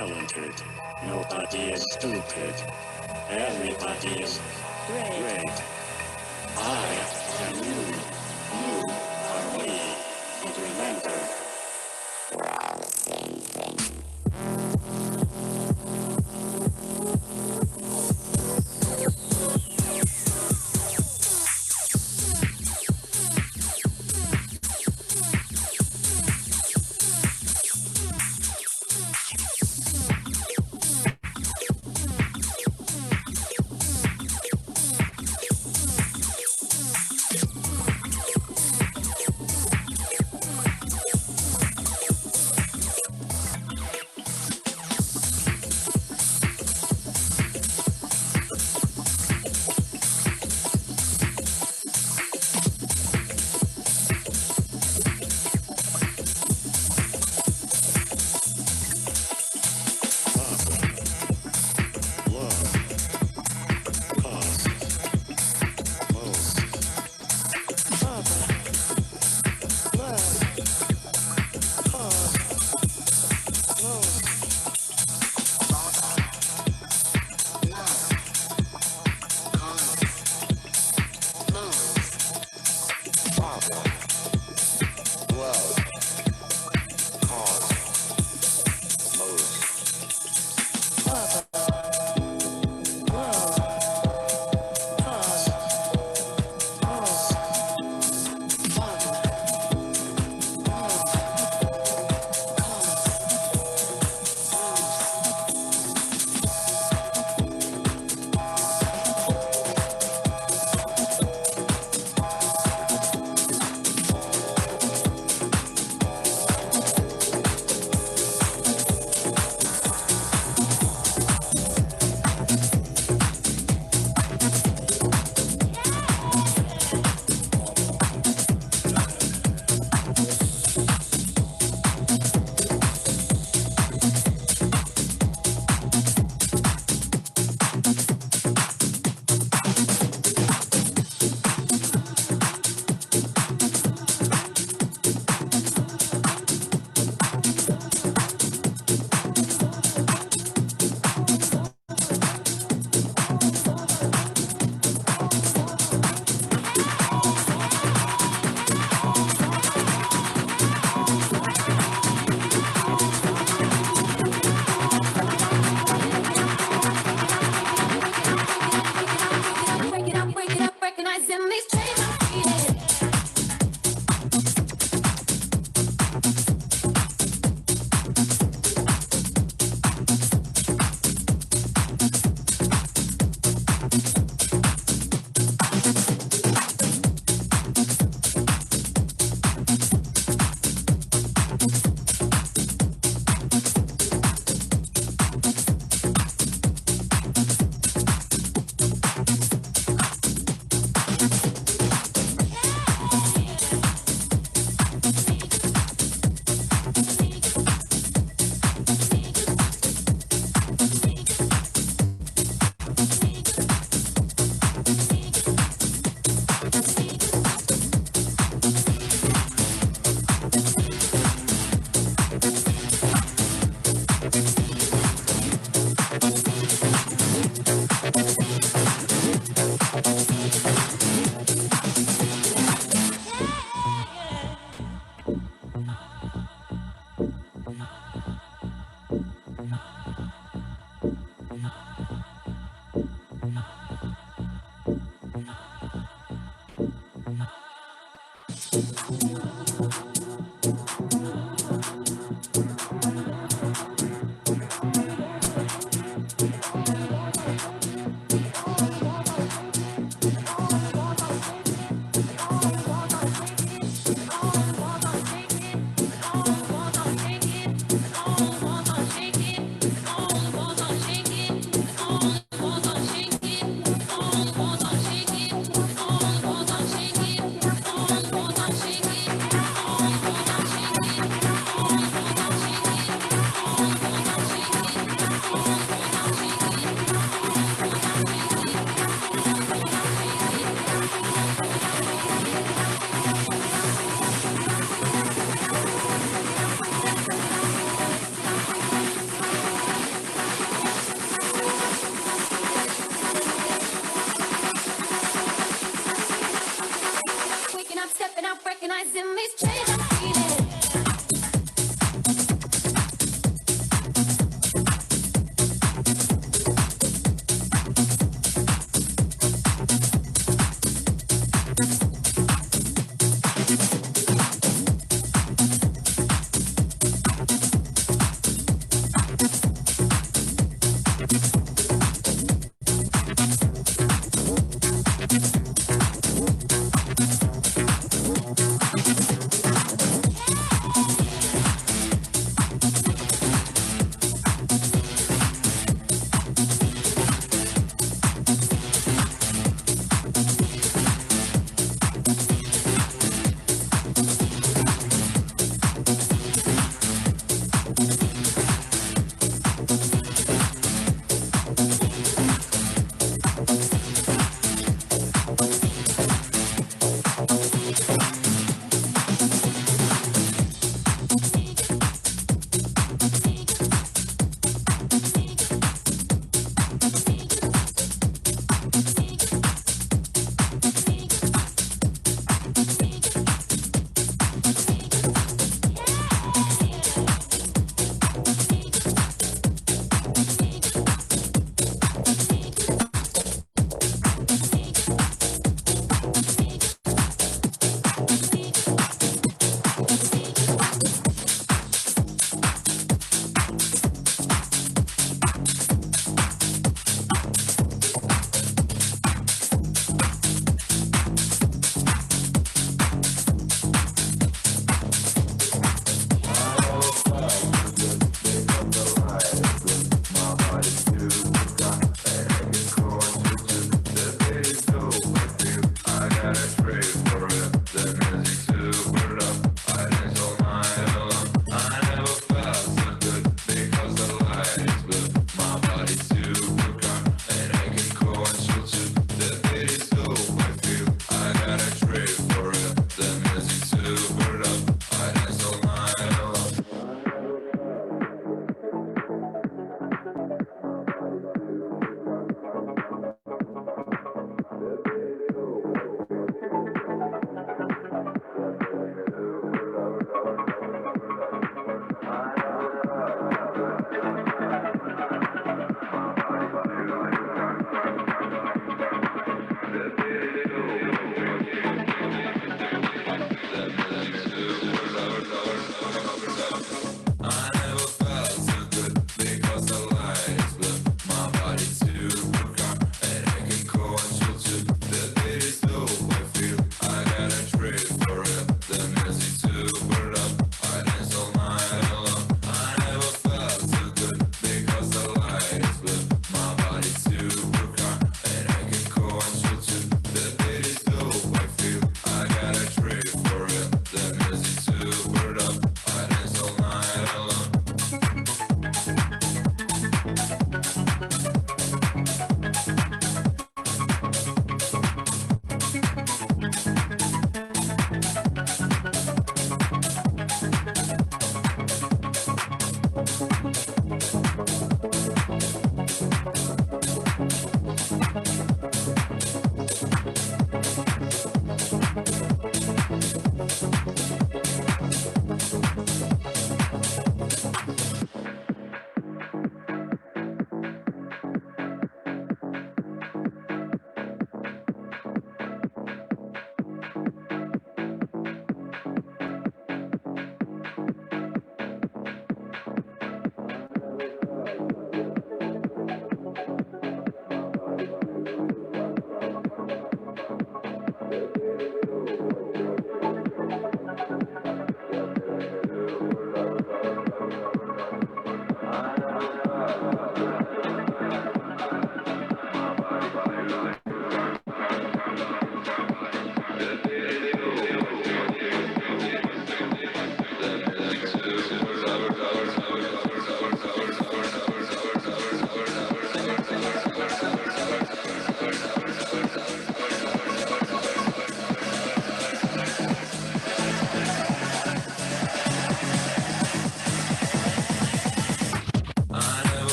talented. Nobody is stupid. Everybody is great. I am you. You are me. And remember,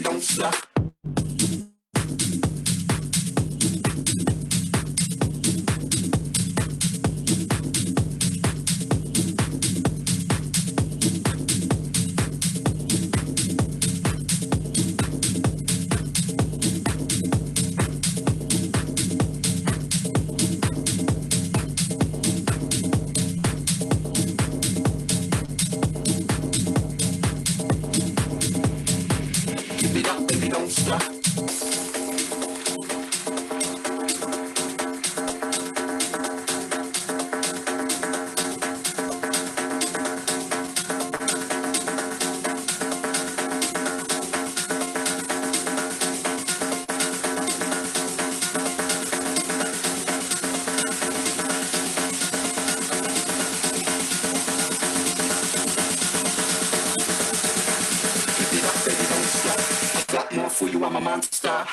baby, don't stop. For you, I'm a monster.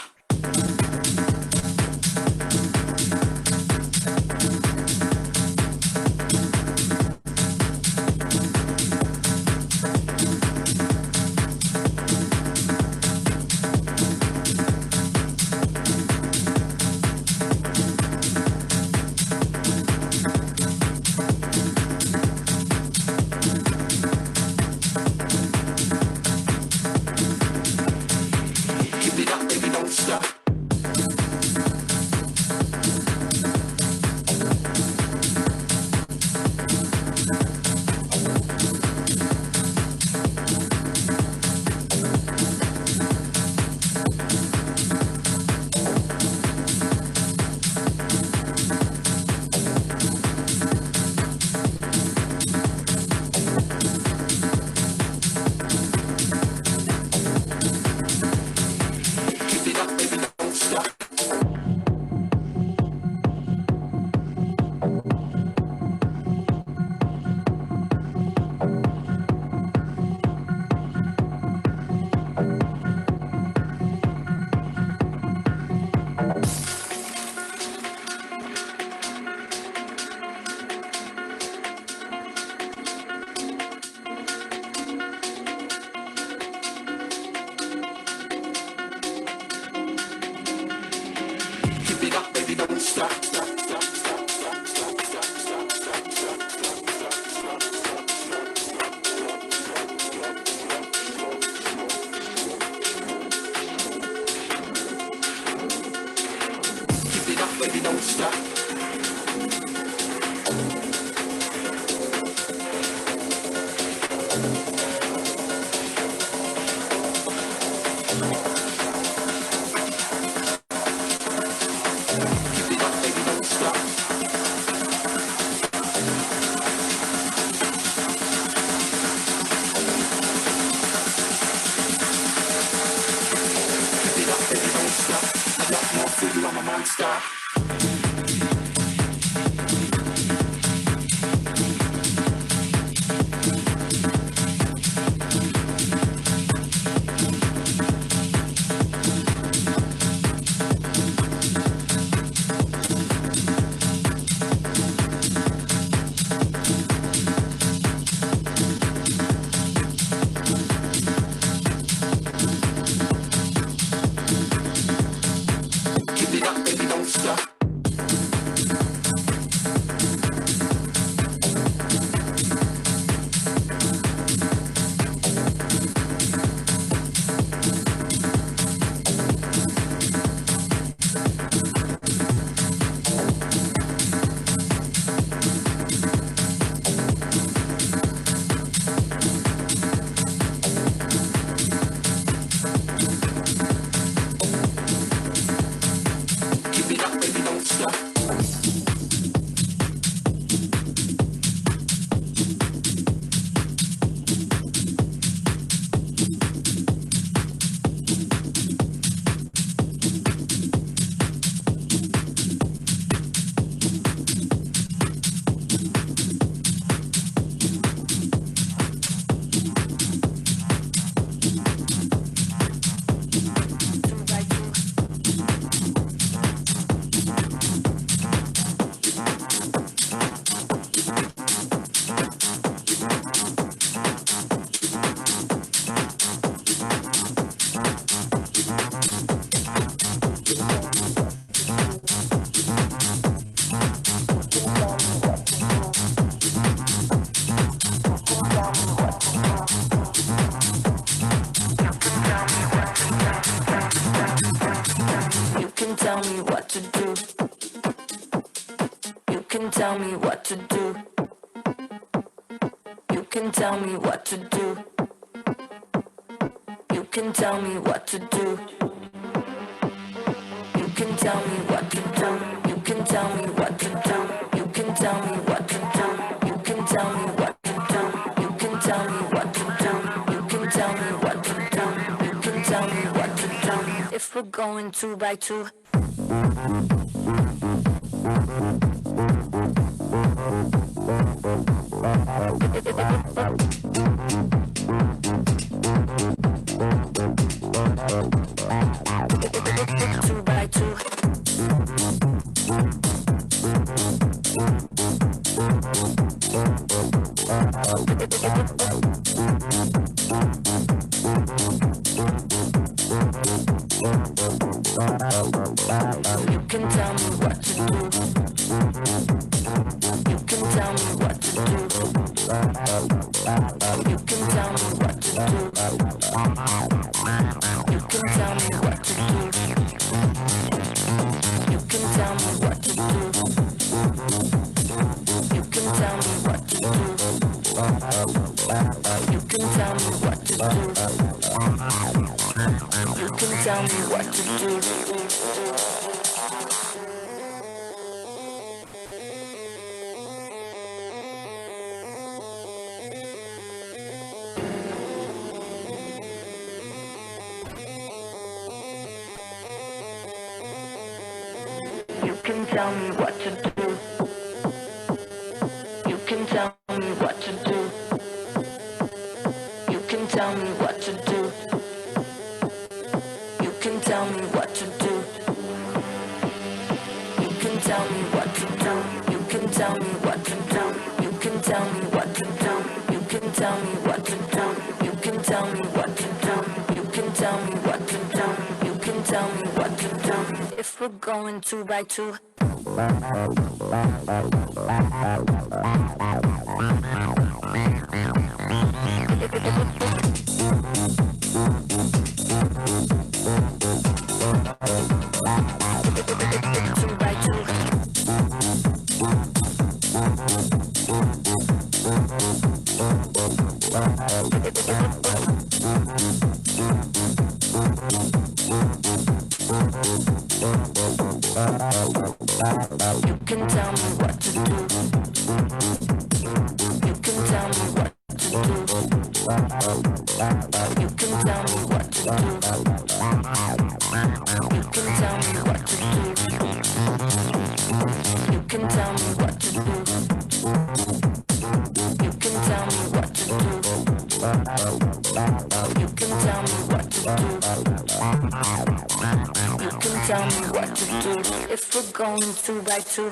You can tell me what to do. You can tell me what to do. You can tell me what to do. You can tell me what to do. You can tell me what to do. You can tell me what to do. You can tell me what to do. You can tell me what to do. You can tell me what to do. You can tell me what to do. You can tell me what to do. If we're going 2 by 2. Two by two. You can tell me what to do. You can tell me what to do. You can tell me what to do. You can tell me what to do. You can tell me what to do. You can tell me what to do. You can tell me what to do. You can tell me what to do. You can tell me what to do. You can tell me what to do. You can tell me what to do. You can tell me what to do. You can tell me what to do. You can tell me what to do. You can tell me what to do. You can tell me what to do. You can tell me what to do. You can tell me what to do. You can tell me what to do. If we're going 2 by 2. You can tell me what to do. You can tell me what to do. You can tell me what to do. You can tell me what to do. You can tell me what to do. You can tell me what to do. You can tell me what to do. You can tell me what to do. If we're going 2 by 2.